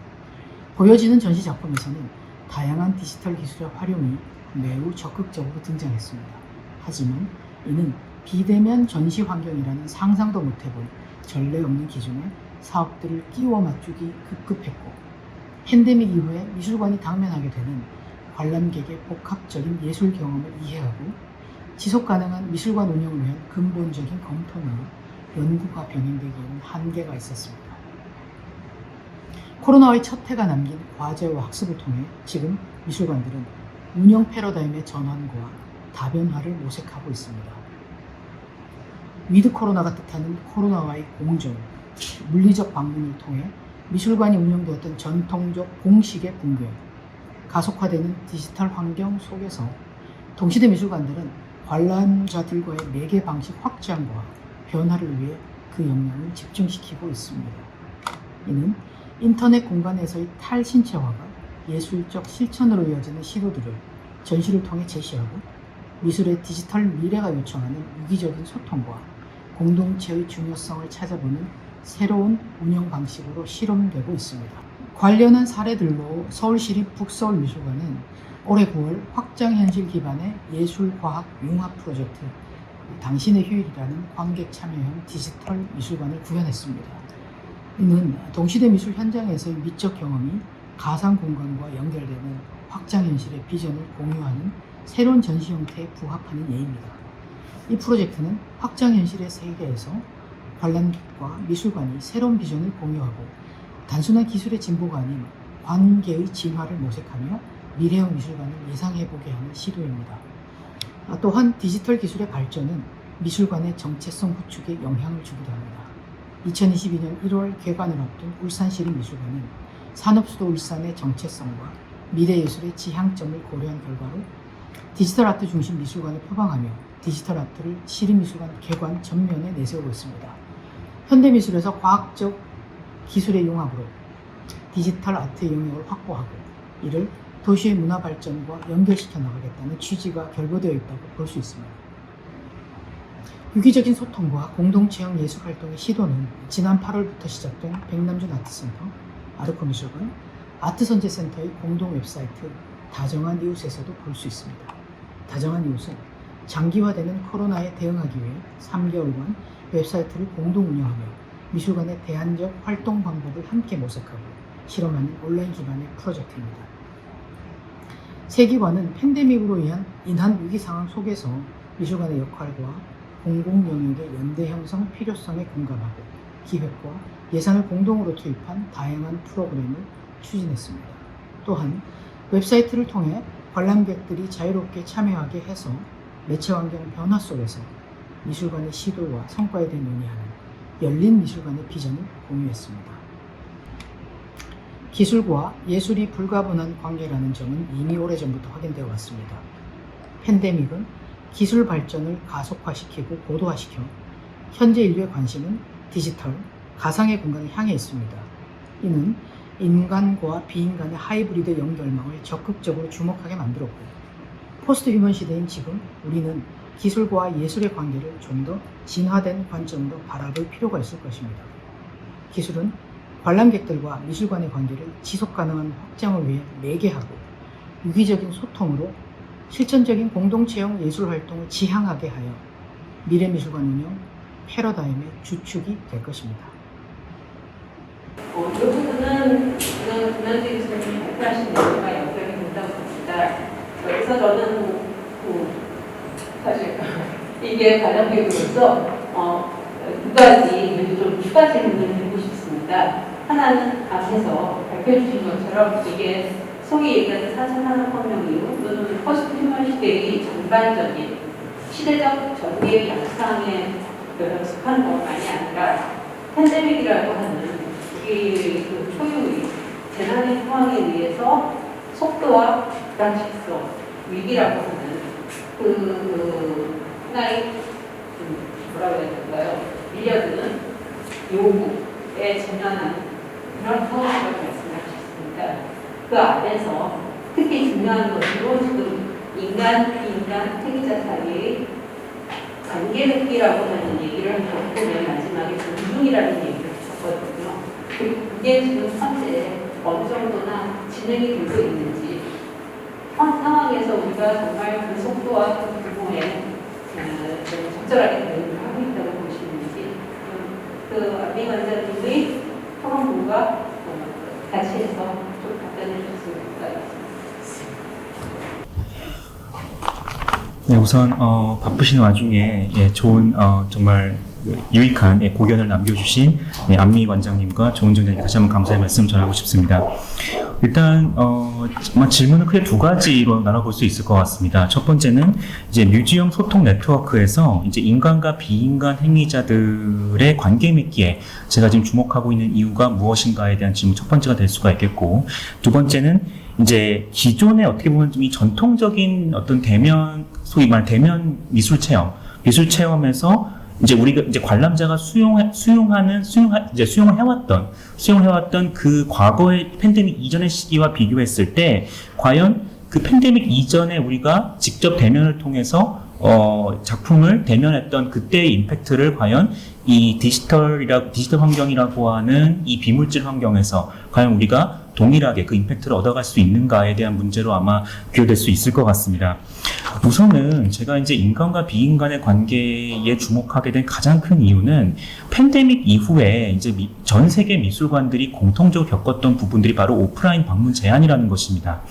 Speaker 5: 보여지는 전시 작품에서는 다양한 디지털 기술의 활용이 매우 적극적으로 등장했습니다. 하지만 이는 비대면 전시 환경이라는 상상도 못해본 전례 없는 기준에 사업들을 끼워 맞추기 급급했고 팬데믹 이후에 미술관이 당면하게 되는 관람객의 복합적인 예술 경험을 이해하고 지속 가능한 미술관 운영을 위한 근본적인 검토나 연구가 병행되기에는 한계가 있었습니다. 코로나의 첫 해가 남긴 과제와 학습을 통해 지금 미술관들은 운영 패러다임의 전환과 다변화를 모색하고 있습니다. 위드 코로나가 뜻하는 코로나와의 공존, 물리적 방문을 통해 미술관이 운영되었던 전통적 공식의 붕괴, 가속화되는 디지털 환경 속에서 동시대 미술관들은 관람자들과의 매개 방식 확장과 변화를 위해 그 역량을 집중시키고 있습니다. 이는 인터넷 공간에서의 탈신체화가 예술적 실천으로 이어지는 시도들을 전시를 통해 제시하고 미술의 디지털 미래가 요청하는 유기적인 소통과 공동체의 중요성을 찾아보는 새로운 운영 방식으로 실험되고 있습니다. 관련한 사례들로 서울시립 북서울미술관은 올해 9월 확장현실 기반의 예술과학 융합 프로젝트 당신의 휴일이라는 관객 참여형 디지털 미술관을 구현했습니다. 이는 동시대 미술 현장에서의 미적 경험이 가상 공간과 연결되는 확장현실의 비전을 공유하는 새로운 전시 형태에 부합하는 예입니다. 이 프로젝트는 확장현실의 세계에서 관람객과 미술관이 새로운 비전을 공유하고 단순한 기술의 진보가 아닌 관계의 진화를 모색하며 미래형 미술관을 예상해보게 하는 시도입니다. 또한 디지털 기술의 발전은 미술관의 정체성 구축에 영향을 주기도 합니다. 2022년 1월 개관을 앞둔 울산시립미술관은 산업수도 울산의 정체성과 미래예술의 지향점을 고려한 결과로 디지털 아트 중심 미술관을 표방하며 디지털 아트를 시립미술관 개관 전면에 내세우고 있습니다. 현대미술에서 과학적 기술의 융합으로 디지털 아트의 영역을 확보하고 이를 도시의 문화 발전과 연결시켜 나가겠다는 취지가 결부되어 있다고 볼 수 있습니다. 유기적인 소통과 공동체형 예술 활동의 시도는 지난 8월부터 시작된 백남준 아트센터, 아르코미술관, 아트선제센터의 공동 웹사이트 다정한 이웃에서도 볼 수 있습니다. 다정한 이웃은 장기화되는 코로나에 대응하기 위해 3개월간 웹사이트를 공동 운영하며 미술관의 대안적 활동 방법을 함께 모색하고 실험하는 온라인 기반의 프로젝트입니다. 세 기관은 팬데믹으로 인한 위기 상황 속에서 미술관의 역할과 공공 영역의 연대 형성 필요성에 공감하고 기획과 예산을 공동으로 투입한 다양한 프로그램을 추진했습니다. 또한 웹사이트를 통해 관람객들이 자유롭게 참여하게 해서 매체 환경 변화 속에서 미술관의 시도와 성과에 대해 논의하는 열린 미술관의 비전을 공유했습니다. 기술과 예술이 불가분한 관계라는 점은 이미 오래전부터 확인되어 왔습니다. 팬데믹은 기술 발전을 가속화시키고 고도화시켜 현재 인류의 관심은 디지털, 가상의 공간을 향해 있습니다. 이는 인간과 비인간의 하이브리드 연결망을 적극적으로 주목하게 만들었고, 포스트 휴먼 시대인 지금 우리는 기술과 예술의 관계를 좀 더 진화된 관점으로 바라볼 필요가 있을 것입니다. 기술은 관람객들과 미술관의 관계를 지속 가능한 확장을 위해 매개하고 유기적인 소통으로 실천적인 공동체형 예술 활동을 지향하게 하여 미래미술관 운영 패러다임의 주축이 될 것입니다.
Speaker 6: 이 부분은 김현지 교수님이 발표하신 내용과 연결이 된다고 봅니다. 그래서 저는 사실 이게 관람객으로서 두 가지 좀 추가 질문을 드리고 싶습니다. 하나는 앞에서 발표해 주신 것처럼 이게 소위 얘기하는 4차 산업혁명 이후 또는 포스트 휴먼 시대의 전반적인 시대적 전개의 양상에 속하는 것만이 아니라 팬데믹이라고 하는 그 초유의 재난의 상황에 의해서 속도와 불확실성, 위기라고 하는 하나의 뭐라고 해야 될까요? 밀려드는 요구에 전환하는 그런 상황이라고 말씀하셨습니다. 그 안에서 특히 중요한 것으로 지금 인간, 비인간, 행위자 사이의 관계 맺기라고 하는 얘기를 하고 맨 마지막에 존중이라는 얘기를 하셨거든요. 그게 지금 현재 어느 정도나 진행이 되고 있는지, 현 상황에서 우리가 정말 그 속도와 그 규모에 적절하게 대응을 하고 있다고 보시는지, 안미 원장님의 토론부가 같이 해서 좀 답변해 주셨으면 좋겠습니다.
Speaker 4: 네, 우선 바쁘신 와중에 좋은 정말 유익한 고견을 남겨주신 안미 원장님과 조은정 장님 다시 한번 감사의 말씀 전하고 싶습니다. 일단 아마 질문은 크게 두 가지로 나눠볼 수 있을 것 같습니다. 첫 번째는 이제 뮤지엄 소통 네트워크에서 이제 인간과 비인간 행위자들의 관계 맺기에 제가 지금 주목하고 있는 이유가 무엇인가에 대한 질문 첫 번째가 될 수가 있겠고, 두 번째는 이제 기존의 어떻게 보면 좀 이 전통적인 어떤 소위 말 대면 미술 체험에서 이제 우리가 이제 관람자가 수용을 해왔던 그 과거의 팬데믹 이전의 시기와 비교했을 때 과연 그 팬데믹 이전에 우리가 직접 대면을 통해서 작품을 대면했던 그때의 임팩트를 과연 이 디지털 환경이라고 하는 이 비물질 환경에서 과연 우리가 동일하게 그 임팩트를 얻어갈 수 있는가에 대한 문제로 아마 비교될 수 있을 것 같습니다. 우선은 제가 이제 인간과 비인간의 관계에 주목하게 된 가장 큰 이유는 팬데믹 이후에 이제 전 세계 미술관들이 공통적으로 겪었던 부분들이 바로 오프라인 방문 제한이라는 것입니다.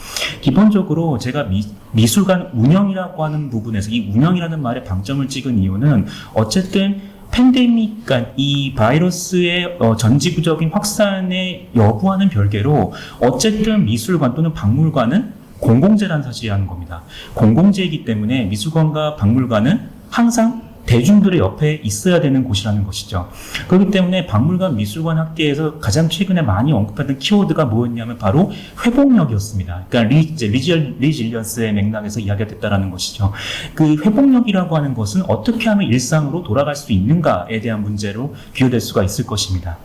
Speaker 4: 기본적으로 제가 미술관 운영이라고 하는 부분에서 이 운영이라는 말에 방점을 찍은 이유는 어쨌든 팬데믹, 그러니까 이 바이러스의 전지구적인 확산의 여부와는 별개로 어쨌든 미술관 또는 박물관은 공공재라는 사실이라는 겁니다. 공공재이기 때문에 미술관과 박물관은 항상 대중들의 옆에 있어야 되는 곳이라는 것이죠. 그렇기 때문에 박물관 미술관 학계에서 가장 최근에 많이 언급했던 키워드가 뭐였냐면 바로 회복력이었습니다. 그러니까 리질리언스의 맥락에서 이야기가 됐다라는 것이죠. 그 회복력이라고 하는 것은 어떻게 하면 일상으로 돌아갈 수 있는가에 대한 문제로 비교될 수가 있을 것입니다.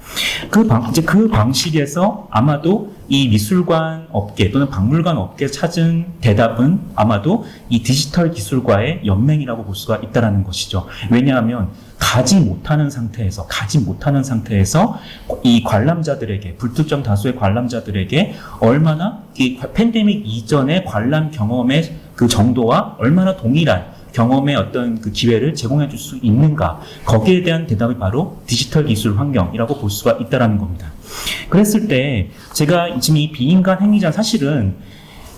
Speaker 4: 그 방식에서 아마도 이 미술관 업계 또는 박물관 업계에 찾은 대답은 아마도 이 디지털 기술과의 연맹이라고 볼 수가 있다는 것이죠. 왜냐하면 가지 못하는 상태에서 이 관람자들에게, 불특정 다수의 관람자들에게 얼마나 이 팬데믹 이전의 관람 경험의 그 정도와 얼마나 동일한 경험의 어떤 그 기회를 제공해 줄 수 있는가, 거기에 대한 대답이 바로 디지털 기술 환경이라고 볼 수가 있다는 겁니다. 그랬을 때 제가 지금 이 비인간 행위자, 사실은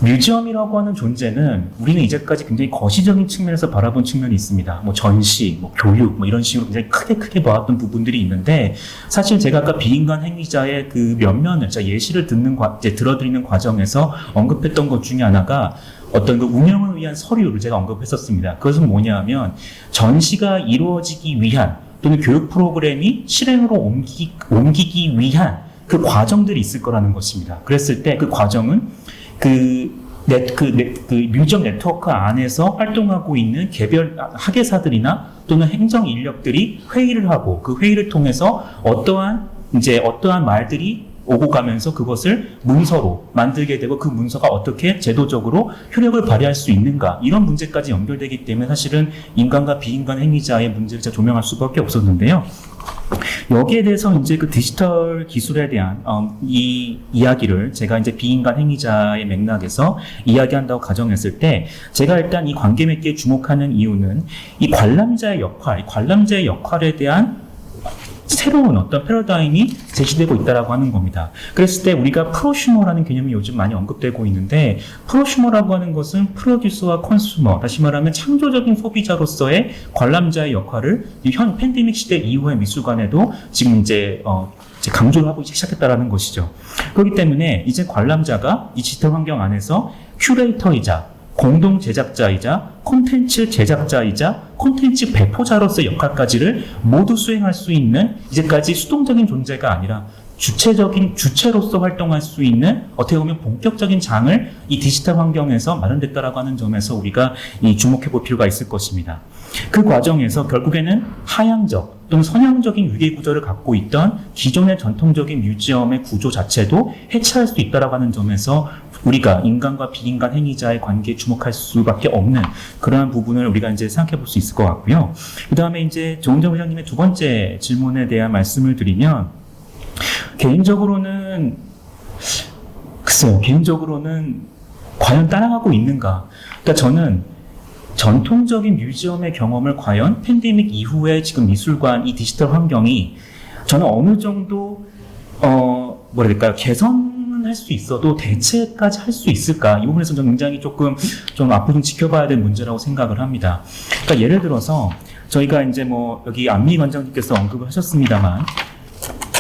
Speaker 4: 뮤지엄이라고 하는 존재는 우리는 이제까지 굉장히 거시적인 측면에서 바라본 측면이 있습니다. 뭐 전시, 뭐 교육, 뭐 이런 식으로 굉장히 크게 봐왔던 부분들이 있는데, 사실 제가 아까 비인간 행위자의 그 면면을 제가 예시를 들어드리는 과정에서 언급했던 것 중에 하나가 어떤 그 운영을 위한 서류를 제가 언급했었습니다. 그것은 뭐냐면 전시가 이루어지기 위한 또는 교육 프로그램이 실행으로 옮기기 위한 그 과정들이 있을 거라는 것입니다. 그랬을 때 그 과정은 그 그 뮤지엄 네트워크 안에서 활동하고 있는 개별 학예사들이나 또는 행정 인력들이 회의를 하고 그 회의를 통해서 어떠한 말들이 오고 가면서 그것을 문서로 만들게 되고 그 문서가 어떻게 제도적으로 효력을 발휘할 수 있는가 이런 문제까지 연결되기 때문에 사실은 인간과 비인간 행위자의 문제를 제가 조명할 수밖에 없었는데요. 여기에 대해서 이제 그 디지털 기술에 대한 이 이야기를 제가 이제 비인간 행위자의 맥락에서 이야기한다고 가정했을 때 제가 일단 이 관계 맺기에 주목하는 이유는 이 관람자의 역할에 대한 새로운 어떤 패러다임이 제시되고 있다라고 하는 겁니다. 그랬을 때 우리가 프로슈머라는 개념이 요즘 많이 언급되고 있는데 프로슈머라고 하는 것은 프로듀서와 컨슈머, 다시 말하면 창조적인 소비자로서의 관람자의 역할을 현 팬데믹 시대 이후의 미술관에도 지금 이제 강조를 하고 시작했다라는 것이죠. 그렇기 때문에 이제 관람자가 이 디지털 환경 안에서 큐레이터이자 공동 제작자이자 콘텐츠 제작자이자 콘텐츠 배포자로서의 역할까지를 모두 수행할 수 있는 이제까지 수동적인 존재가 아니라 주체로서 활동할 수 있는 어떻게 보면 본격적인 장을 이 디지털 환경에서 마련됐다라고 하는 점에서 우리가 주목해 볼 필요가 있을 것입니다. 그 과정에서 결국에는 하향적 또는 선형적인 유계 구조를 갖고 있던 기존의 전통적인 뮤지엄의 구조 자체도 해체할 수 있다라고 하는 점에서 우리가 인간과 비인간 행위자의 관계에 주목할 수밖에 없는 그러한 부분을 우리가 이제 생각해 볼 수 있을 것 같고요. 그 다음에 이제 정은정 회장님의 두 번째 질문에 대한 말씀을 드리면, 개인적으로는 과연 따라가고 있는가? 그러니까 저는 전통적인 뮤지엄의 경험을 과연 팬데믹 이후에 지금 미술관 이 디지털 환경이 저는 어느 정도 개선할 수 있어도 대체까지 할 수 있을까? 이 부분에서 저는 굉장히 좀 앞으로 좀 지켜봐야 될 문제라고 생각을 합니다. 그러니까 예를 들어서 저희가 이제 여기 안미 관장님께서 언급을 하셨습니다만,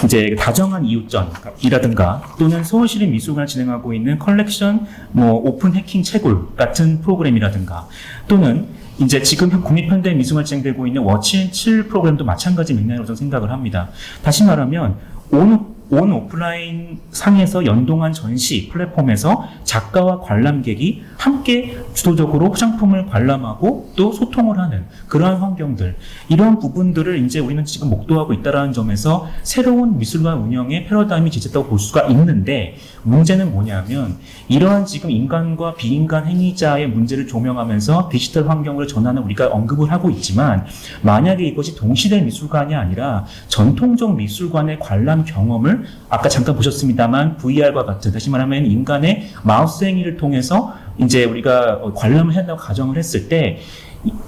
Speaker 4: 이제 다정한 이웃전이라든가 또는 서울시립 미술관을 진행하고 있는 컬렉션 오픈 해킹 채굴 같은 프로그램이라든가 또는 이제 지금 국립현대미술관 진행되고 있는 워치&칠 프로그램도 마찬가지 맥락으로 저는 생각을 합니다. 다시 말하면 온 오프라인 상에서 연동한 전시 플랫폼에서 작가와 관람객이 함께 주도적으로 화장품을 관람하고 또 소통을 하는 그러한 환경들, 이런 부분들을 이제 우리는 지금 목도하고 있다는 점에서 새로운 미술관 운영의 패러다임이 제시됐다고 볼 수가 있는데, 문제는 뭐냐면 이러한 지금 인간과 비인간 행위자의 문제를 조명하면서 디지털 환경을 전하는 우리가 언급을 하고 있지만, 만약에 이것이 동시대 미술관이 아니라 전통적 미술관의 관람 경험을 아까 잠깐 보셨습니다만 VR과 같은, 다시 말하면 인간의 마우스 행위를 통해서 이제 우리가 관람을 한다고 가정을 했을 때,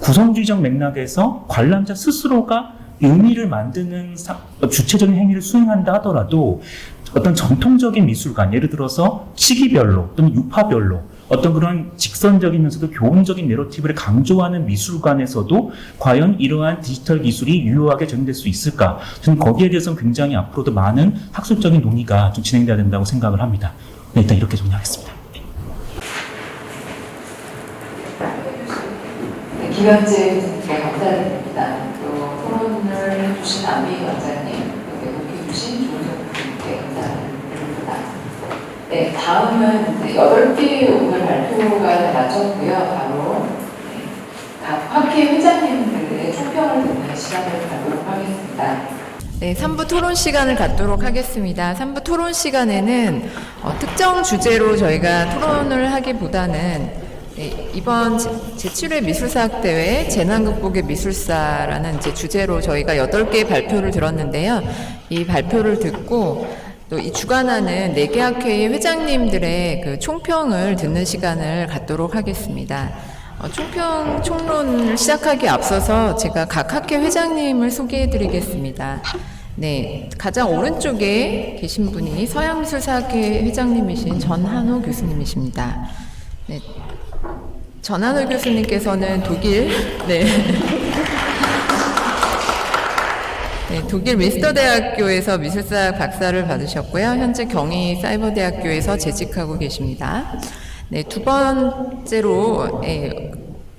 Speaker 4: 구성주의적 맥락에서 관람자 스스로가 의미를 만드는 주체적인 행위를 수행한다 하더라도 어떤 전통적인 미술관, 예를 들어서 시기별로 또는 유파별로 어떤 그런 직선적이면서도 교훈적인 내러티브를 강조하는 미술관에서도 과연 이러한 디지털 기술이 유효하게 적용될 수 있을까? 저는 거기에 대해서는 굉장히 앞으로도 많은 학술적인 논의가 좀 진행돼야 된다고 생각을 합니다. 네, 일단 이렇게 정리하겠습니다.
Speaker 1: 네, 김현재 교수님께 감사드립니다. 또 토론을 해주신 안미 원장님, 해주신 조은정 교수님께 감사드립니다. 네, 다음은 8개 오늘 발표가 마쳤고요. 바로 각 학회 회장님들의 총평을 듣는 시간을 갖도록 하겠습니다.
Speaker 7: 네, 3부 토론 시간을 갖도록 하겠습니다. 3부 토론 시간에는 특정 주제로 저희가 토론을 하기보다는 이번 제7회 미술사학대회 재난극복의 미술사라는 이제 주제로 저희가 8개의 발표를 들었는데요. 이 발표를 듣고 또 이 주관하는 4개 학회의 회장님들의 그 총평을 듣는 시간을 갖도록 하겠습니다. 총론을 시작하기에 앞서서 제가 각 학회 회장님을 소개해 드리겠습니다. 네, 가장 오른쪽에 계신 분이 서양미술사학회 회장님이신 전한호 교수님이십니다. 네, 전한호 교수님께서는 독일 독일 윈스터대학교에서 미술사 박사를 받으셨고요. 현재 경희사이버대학교에서 재직하고 계십니다. 네, 두 번째로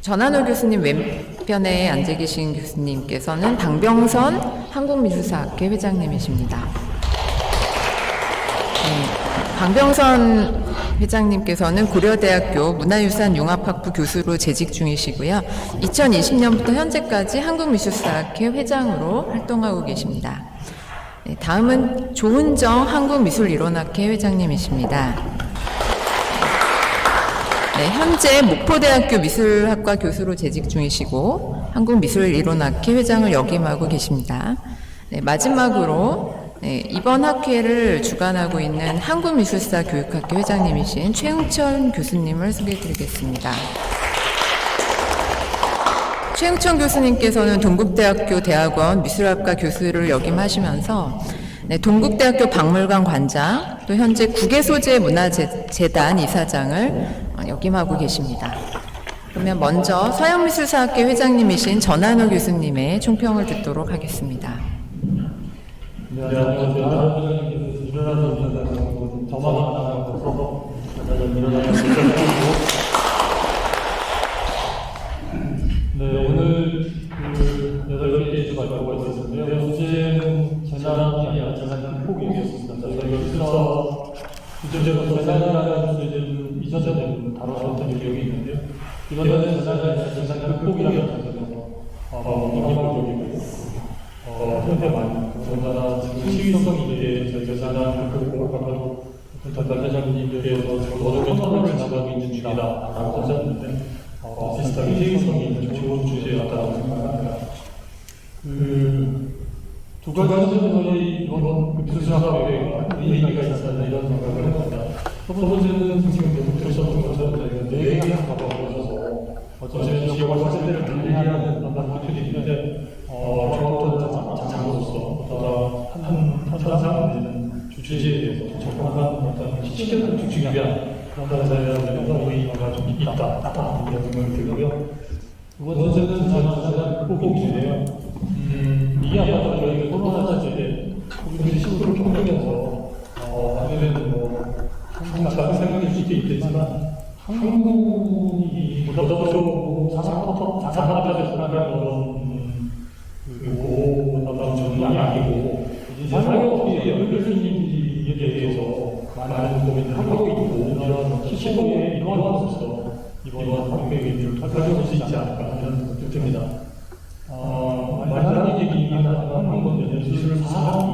Speaker 7: 전한호 교수님 왼편에 앉아 계신 교수님께서는 방병선 한국미술사학회 회장님이십니다. 네, 방병선 회장님께서는 고려대학교 문화유산 융합학부 교수로 재직 중이시고요. 2020년부터 현재까지 한국미술사학회 회장으로 활동하고 계십니다. 네, 다음은 조은정 한국미술이론학회 회장님이십니다. 네, 현재 목포대학교 미술학과 교수로 재직 중이시고 한국미술이론학회 회장을 역임하고 계십니다. 네, 마지막으로 이번 학회를 주관하고 있는 한국미술사 교육학회 회장님이신 최응천 교수님을 소개해드리겠습니다. 최응천 교수님께서는 동국대학교 대학원 미술학과 교수를 역임하시면서 동국대학교 박물관 관장, 또 현재 국외소재문화재단 이사장을 역임하고 계십니다. 그러면 먼저 서양미술사학회 회장님이신 전한호 교수님의 총평을 듣도록 하겠습니다.
Speaker 8: 네, 안녕하세요. 다른 회장님께서 일어나서 인사드리고 저만 나가서 일어나서 인사드리고 네, 오늘 그 8개 발표가 있었는데요. 주제는 재난이 아니라 재난 극복이었습니다. 저희가 여기서 구체적으로 재난이라는 주제는 이전에 다뤘던 기억이 있는데요. 이번에는 재난 극복이라는 주제에서 방법적이고 현대만 더군다나 지금 시위성이 이제 저희가 재난 극복하고 전달 회장님께서 어느 정도를 나가고 있는 중이다라고 하셨는데 비슷하게 시위성이 좋은 주제 같다고 생각합니다. 두 가지는 저희 이번 미술사학회가 의미가 있었다 이런 생각을 했습니다. 첫 번째는 지금 계속 들으셨던 것처럼 저희가 4개의 학과가 오셔서 어쩌면 지역과 사세대를 분리하는 그런 학교들인데 종합적으로 장으로서 한상 내는 주제에 대해서 적합한 어떤 시스템을 갖추기 위한 그런 자료들에서 의미가 좀 있다 이런 생각이 들고요. 두 번째는 재난 극복인데요. 이게 아마 저희가 코로나 시대에 코비드19를 겪으면서 아무래도 항상 생각일 수도 있겠지만 한국이 보다도 자산하다에서 그런 어떤 전망이 아니고 이제 사회업계의 연결성에 대해서 많은 고민을 하고 있고 이런 시공에 이루어져서 이번 학회를 활용할 수 있지 않을까 이런 생각이 듭니다. 말하는 얘기이긴 하는 건데 미술 사학이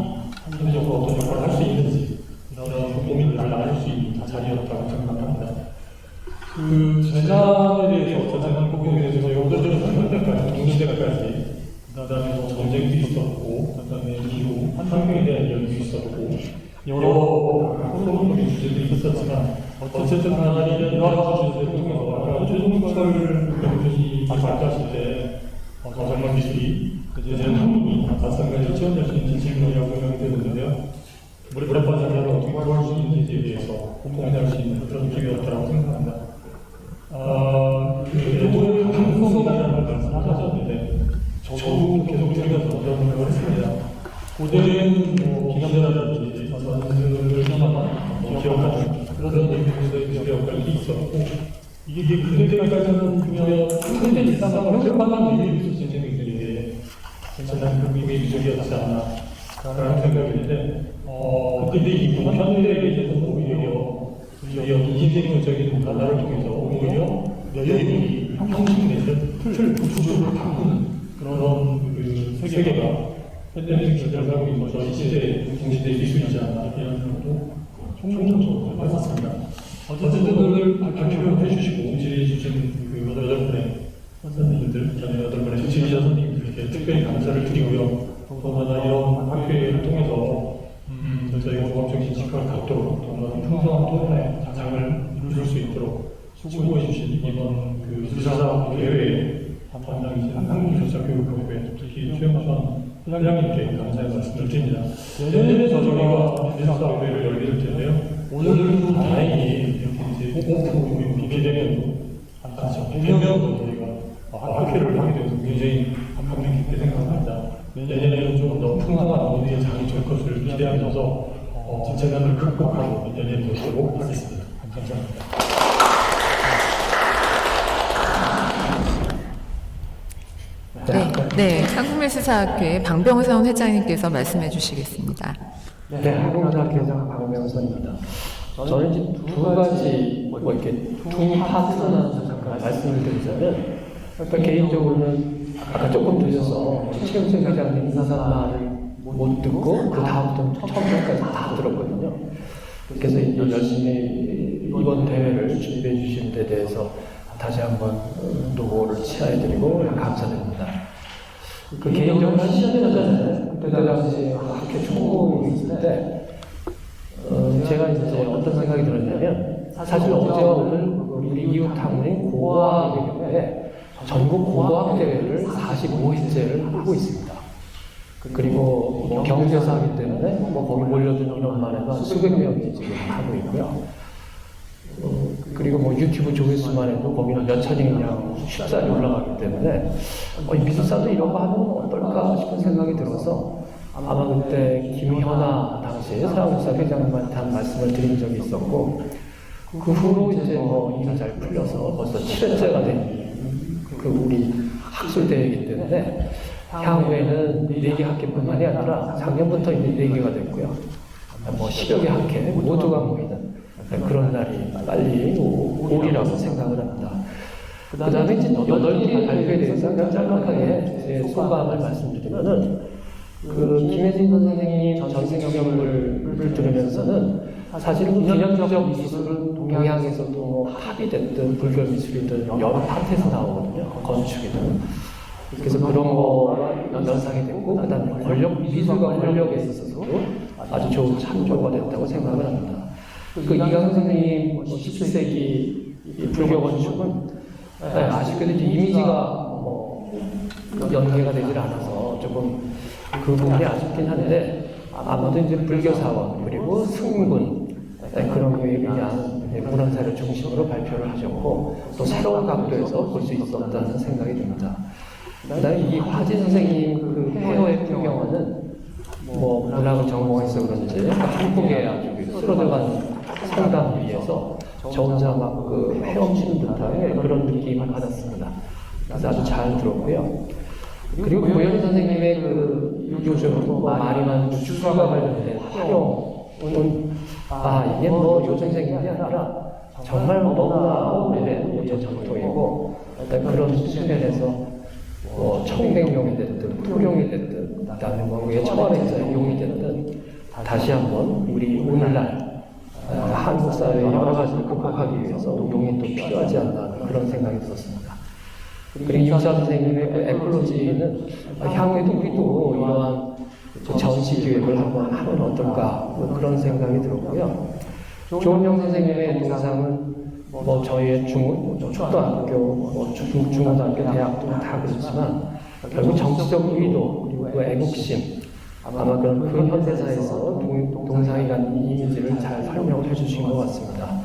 Speaker 8: 한국적으로 어떤 역할을 할 수 있는지 이런 고민을 나눌 수 있는 자리였다고 생각합니다. 재난에 대해서 재난 극복에 대해서 여기저기 현대까지 중세대까지 그다음에 전쟁도 있었고 그다음에 기후 환경에 대한 이야기도 있었고 여러 코로나 주제도 있었지만 어쨌든 간에 이러한 주제를 통해서 최종 결과를 여러분이 발표하실 때 정말 미술이 이제 한국이 마찬가지로 체험할 수 있는 질문이라고 생각이 되는데요. 오랫동안 자기가 어떻게 구할 수 있는지에 대해서 고민할 수 있는 그런 기회였다고 생각합니다. 예전에 가능성이라는 말씀을 하셨는데 저도 계속 들으면서 그런 생각을 했습니다. 고대는 기념대라든지 전선들을 기억하는 그런 의미의 역할이 있었고 이게 그때까지는 그냥 현대 일상을 회복하는 의미를 있을 수 있는 것들인데 재난 극복의 미술이었지 않나 라는 생각이 드는데 근데 이 현대에 있어서는 오히려 인생적인 변화를 통해서 오히려 여행이 형식 내는 틀, 구조를 바꾸는 그런 그 세계가 현대적인 결정하고 있는 저희 시대의 동시대의 미술이지 않나 이런 것도 총론적으로 해봤습니다. 어쨌든 오늘 발표를 해주시고 지지해주신 그 8분의 선생님들, 저는 8분의 지지자 선생님들께 특별히 감사를 드리고요. 더군다나 이런 학회를 통해서 저희가 종합적인 직관을 갖도록 더군다나 풍성한 토론의 장을 이룰 수 있도록 수고해주신 이번 그 미술사 대회에 담당이신 한국미술사 교육학회 특히 최영선 회장님께 감사의 말씀을 드립니다. 내년에 저희가 미술사 대회를 열게 될 텐데요. 오늘은 다행히 이렇게 이제 오프 비대면으로 한 100명도 저희가 학회를 하게 돼서 굉장히 감명 깊게 생각합니다. 내년에는 좀 더 풍성한 모두의 장이 될 것을 기대하면서 재난을 극복하고 내년에 보도록 하겠습니다. 감사합니다.
Speaker 7: 네, 한국미술사학회 방병선 회장님께서 말씀해 주시겠습니다.
Speaker 9: 네, 한국미술사학회 회장 방병선입니다. 저는 이제 두 가지 뭐 이렇게 두 파트로 나눠서 잠깐 말씀을 드리자면, 일단 개인적으로는 아까 조금 드려서 최영철 회장님 인사 말을 못 듣고 그 다음부터 처음까지 다 들었거든요. 그래서 이제 열심히 이번 대회를 준비해 주신 데 대해서 다시 한번 노고를 치하해드리고 감사드립니다. 그 개인적으로 한 10년 전에 그때 당시에 학교 총무에 있을 때 제가 이제 어떤 생각이 들었냐면, 사실 어제와 오늘 우리 이웃 학문인 고고학대회에 전국 고고학 대회를 45회째를 하고 있습니다. 그리고 뭐 경제사 하기 때문에 뭐 거기 몰려든 인원만 해도 수백 명이 지금 하고 있고요. 그리고 뭐 유튜브 조회수만 해도 거기는 몇 천이 그냥 쉽사리 올라가기 때문에 이 미술사도 이런 거 하면 어떨까 싶은 생각이 들어서, 아마 그때 김현아 당시에 서양문사 회장님한테 한 말씀을 드린 적이 있었고, 그 후로 이제 뭐 일이 잘 풀려서 벌써 7회째가 된 그 우리 학술대회이기 때문에 향후에는 4개 학회뿐만이 아니라 작년부터 이제 4개가 됐고요. 뭐 10여 개 학회 모두가 모이는 그런 날이 빨리 오리라고 생각을 합니다. 그 다음에 이제 8개 발표에 대해서 그냥 짤막하게 제 소감을 말씀드리면은, 그 김혜진 선생님 전생 경험을 들으면서는 사실은 기념적 미술은 동양에서도 뭐 합의됐든 불교 미술이든 여러 파트에서 나오거든요. 건축이든. 그래서 그런 거가 연상이 됐고, 그 다음에 미술과 권력에 있어서도 아주 좋은 참조가 됐다고 생각을 합니다. 그 이강 선생님 17세기 불교 건축은 아쉽게도 이제 이미지가 뭐 연계가 되질 않아서 조금 그 부분이 아쉽긴 한데, 아마도 이제 불교사원 그리고 승군 그런 거에 의한 문화사를 중심으로 발표를 하셨고, 또 새로운 각도에서 볼 수 있었다는 생각이 듭니다. 그다음에 이 화진 선생님 그 폐허의 풍경화는 뭐 문학을 전공해서 그런지 한국에 아주 쓸어들어간 성당 위에서 저 혼자 막 그 헤엄치는 듯한 그런 느낌을 받았습니다. 그래서 아주 잘 들었고요. 그리고 고현 선생님의 그 요즘 뭐 말이 많은 주술과 관련된 활용은 이게 뭐 요즘 생각이 아니라 정말 너무나 오래된 전통이고, 그런 수준에서 뭐 청백용이 됐든 토룡이 됐든 그다음에 뭐 위에 청아백자 용이 됐든 다시 한번 우리 오늘날 한국 사회의 여러 가지를 극복하기 위해서 용이 또 필요하지 않나 그런 생각이 들었습니다. 그리고 이우사 선생님의 그 에콜로지는 향후에도 우리도 이러한 전시 기획을 한번 하면 어떨까 그런 생각이 들었고요. 조은영 선생님의 동상은 뭐 저희의 초등학교, 중고등학교, 대학도 다 그렇지만 결국 정치적 의도 그리고 애국심, 아마 그런 그 현대사에서 동상이 갖는 이미지를 잘 설명을 해주신 것 같습니다.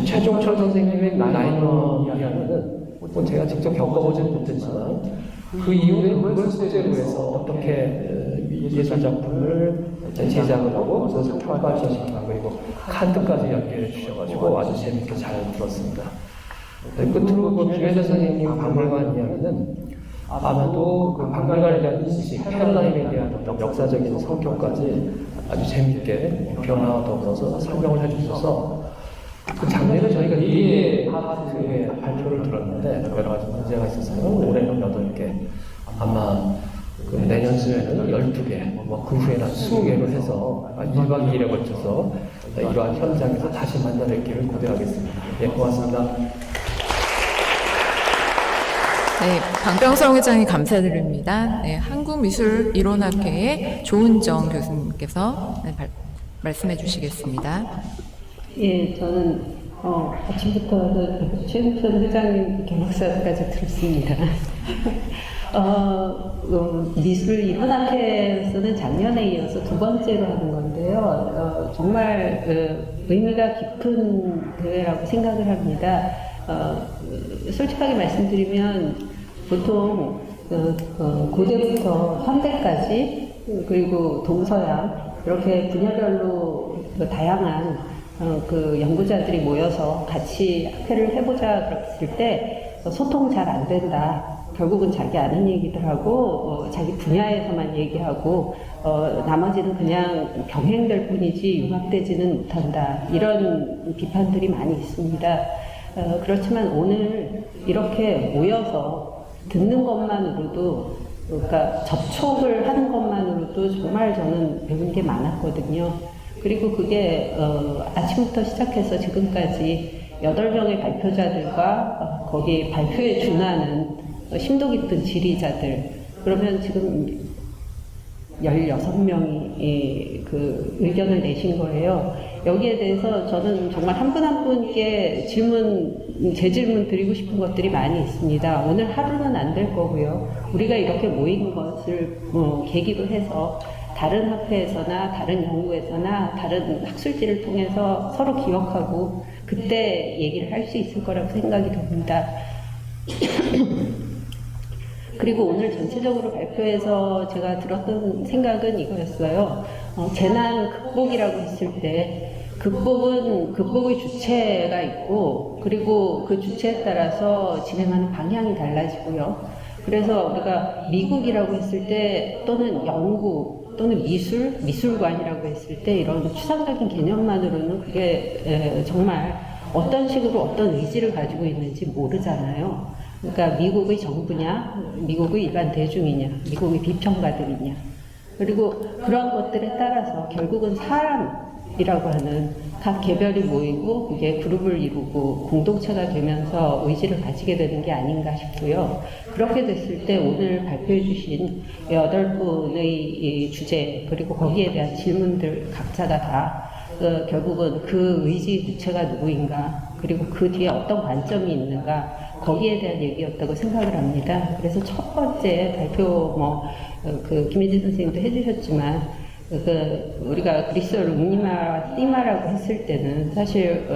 Speaker 9: 최종철 선생님의 나인러 이야기는 뭐 제가 직접 겪어보지는 못했지만 그 이후에 그걸 소재로 해서 어떻게 예술 작품을 제작을 하고 그것을 평가할 것인가, 그리고 칸트까지 연결해 주셔가지고 아주 재밌게 잘 들었습니다. 끝으로 그 김혜자 선생님 박물관 이야기는 아마도 그 박물관에 대한 인식, 패러다임에 대한 어떤 역사적인 성격까지 아주 재밌게 변화와 더불어서 설명을 해주셔서, 그 작년에 저희가 4개 파트의 발표를 들었는데 여러 가지 문제가 있어서 올해는 8개, 아마 그 내년쯤에는 12개, 그 후에는 20개를 해서 1박 2일에 걸쳐서 이러한 현장에서 다시 만나뵙기를 고대하겠습니다. 예, 고맙습니다.
Speaker 7: 네, 방병성 회장님 감사드립니다. 네, 한국미술이론학회의 조은정 교수님께서 말씀해 주시겠습니다.
Speaker 6: 예, 저는 아침부터 최국선 회장님 개막사까지 들었습니다. 미술이론학회에서는 작년에 이어서 2번째로 하는 건데요. 정말 의미가 깊은 대회라고 생각을 합니다. 솔직하게 말씀드리면 보통 고대부터 현대까지 그리고 동서양 이렇게 분야별로 다양한 그 연구자들이 모여서 같이 학회를 해보자 그랬을 때 소통 잘 안 된다, 결국은 자기 아는 얘기들 하고 자기 분야에서만 얘기하고 나머지는 그냥 병행될 뿐이지 융합되지는 못한다. 이런 비판들이 많이 있습니다. 그렇지만 오늘 이렇게 모여서 듣는 것만으로도, 그러니까 접촉을 하는 것만으로도 정말 저는 배운 게 많았거든요. 그리고 그게 아침부터 시작해서 지금까지 8명의 발표자들과 거기 발표에 준하는 심도 깊은 질의자들, 그러면 지금 16명이 그 의견을 내신 거예요. 여기에 대해서 저는 정말 한 분 한 분께 제 질문 드리고 싶은 것들이 많이 있습니다. 오늘 하루는 안 될 거고요. 우리가 이렇게 모인 것을 계기로 해서 다른 학회에서나 다른 연구에서나 다른 학술지를 통해서 서로 기억하고 그때 얘기를 할 수 있을 거라고 생각이 듭니다. 그리고 오늘 전체적으로 발표에서 제가 들었던 생각은 이거였어요. 재난 극복이라고 했을 때 극복의 주체가 있고, 그리고 그 주체에 따라서 진행하는 방향이 달라지고요. 그래서 우리가 미국이라고 했을 때, 또는 연구, 또는 미술관이라고 했을 때 이런 추상적인 개념만으로는 그게 정말 어떤 식으로 어떤 의지를 가지고 있는지 모르잖아요. 그러니까 미국의 정부냐, 미국의 일반 대중이냐, 미국의 비평가들이냐. 그리고 그런 것들에 따라서 결국은 사람이라고 하는 각 개별이 모이고 그게 그룹을 이루고 공동체가 되면서 의지를 가지게 되는 게 아닌가 싶고요. 그렇게 됐을 때 오늘 발표해 주신 8분의 주제, 그리고 거기에 대한 질문들 각자가 다 결국은 그 의지 주체가 누구인가, 그리고 그 뒤에 어떤 관점이 있는가, 거기에 대한 얘기였다고 생각을 합니다. 그래서 첫 번째 발표 김혜진 선생님도 해주셨지만, 우리가 그리스어로 웅니마와 띠마라고 했을 때는 사실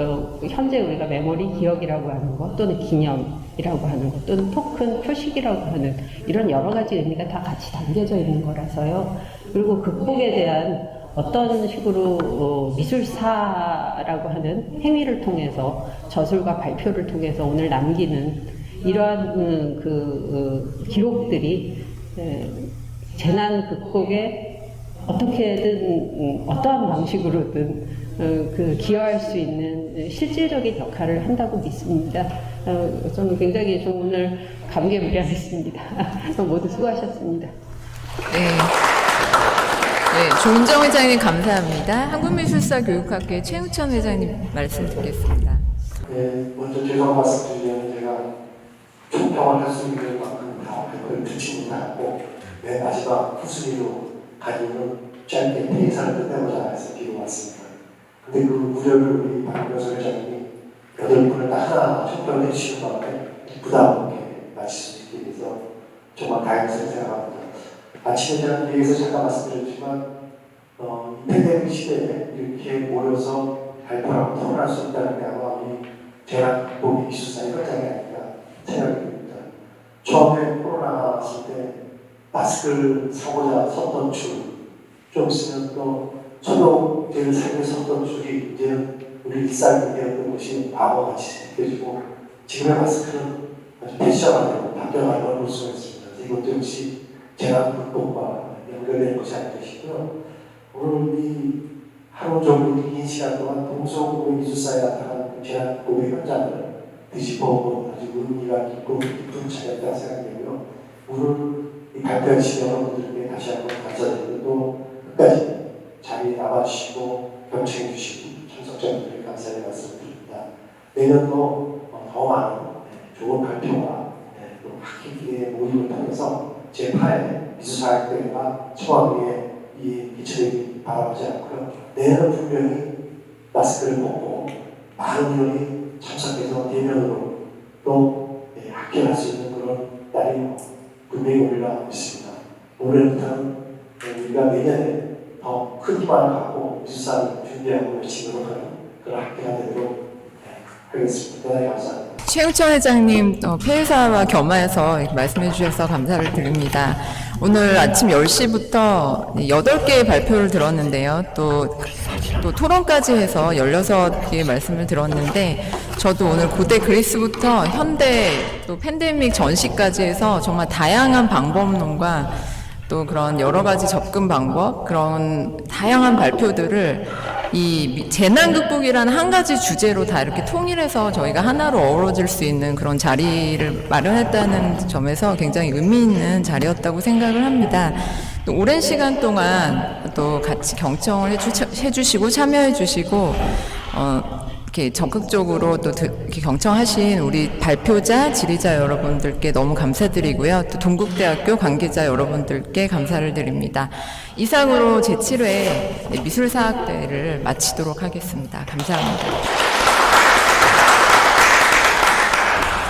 Speaker 6: 현재 우리가 메모리, 기억이라고 하는 것, 또는 기념이라고 하는 것, 또는 토큰, 표식이라고 하는 이런 여러 가지 의미가 다 같이 담겨져 있는 거라서요. 그리고 극복에 대한 어떤 식으로 미술사라고 하는 행위를 통해서, 저술과 발표를 통해서 오늘 남기는 이러한 기록들이 재난 극복에 어떻게든 어떠한 방식으로든 기여할 수 있는 실질적인 역할을 한다고 믿습니다. 저는 굉장히 좀 오늘 감개무량했습니다. 모두 수고하셨습니다.
Speaker 7: 네, 조은정 회장님 감사합니다. 한국미술사 교육학회 최우천 회장님 말씀 듣겠습니다.
Speaker 10: 네, 먼저 죄송 말씀드리면 제가 총평을 할 수 있는 만큼 다 발표를 듣지 못하고 맨 마지막 후순위로 가지고는 짧게 대사를 끝내보자 해서 뒤로 왔습니다. 근데 그 우려를 우리 박명수 회장님이 8분을 다 하나 총평을 해주시는 바람에 부담 없게 마칠 수 있게 돼서 정말 다행스럽게 생각합니다. 아침에 제가 얘기해서 잠깐 말씀드렸지만 이 팬데믹 시대에 이렇게 모여서 발표하고 토론할 수 있다는 게 아마 이 재난 극복 미술사의 현장이 아닌가 생각이 듭니다. 처음에 코로나가 나왔을 때 마스크를 사고자 섰던 줄, 좀 있으면 또 소독제를 사기 위해 섰던 줄이 이제 우리 일상이 되었던 것이 과거같이 느껴지고, 지금의 마스크는 아주 패션화되고 바뀌어가는 걸 볼 수가 있습니다. 이것도 역시 재난 극복과 연결되는 것이 아닐까 싶고요. 오늘 이 하루 정도 긴 시간 동안 동서고의 미술사에 나타난 재난 극복의 현장을 뒤집어보고 아주 의미가 깊고 깊은 차이였다고 생각되고요. 오늘 이 발표하신 여러분들께 다시 한번 감사드리고, 또 끝까지 자리에 남아주시고 경청해 주시고 참석자분들께 감사의 말씀드립니다. 내년도 더 많은 좋은 발표와 또 학기의 모임을 통해서 제8회 미술사학대회가 청와대에 기초되기 바라지 않고요. 내년은 분명히 마스크를 벗고 많은 인원이 참석해서 대면으로 또 학회할 수 있는 그런 날이 분명히 오리라 믿습니다. 올해부터는 우리가 내년에 더 큰 희망을 갖고 미술사를 준비하고 열심히 노력하는 그런 학회가 되도록 하겠습니다. 대단히 감사합니다.
Speaker 7: 최우천 회장님 폐회사와 겸해서 말씀해 주셔서 감사를 드립니다. 오늘 아침 10시부터 8개의 발표를 들었는데요. 또 토론까지 해서 16개의 말씀을 들었는데 저도 오늘 고대 그리스부터 현대 또 팬데믹 전시까지 해서 정말 다양한 방법론과 또 그런 여러 가지 접근 방법, 그런 다양한 발표들을 이 재난 극복이라는 한 가지 주제로 다 이렇게 통일해서 저희가 하나로 어우러질 수 있는 그런 자리를 마련했다는 점에서 굉장히 의미 있는 자리였다고 생각을 합니다. 또 오랜 시간 동안 또 같이 경청을 해주시고 참여해주시고 이렇게 적극적으로 또 이렇게 경청하신 우리 발표자, 지리자 여러분들께 너무 감사드리고요. 또 동국대학교 관계자 여러분들께 감사를 드립니다. 이상으로 제7회 미술사학대회를 마치도록 하겠습니다. 감사합니다.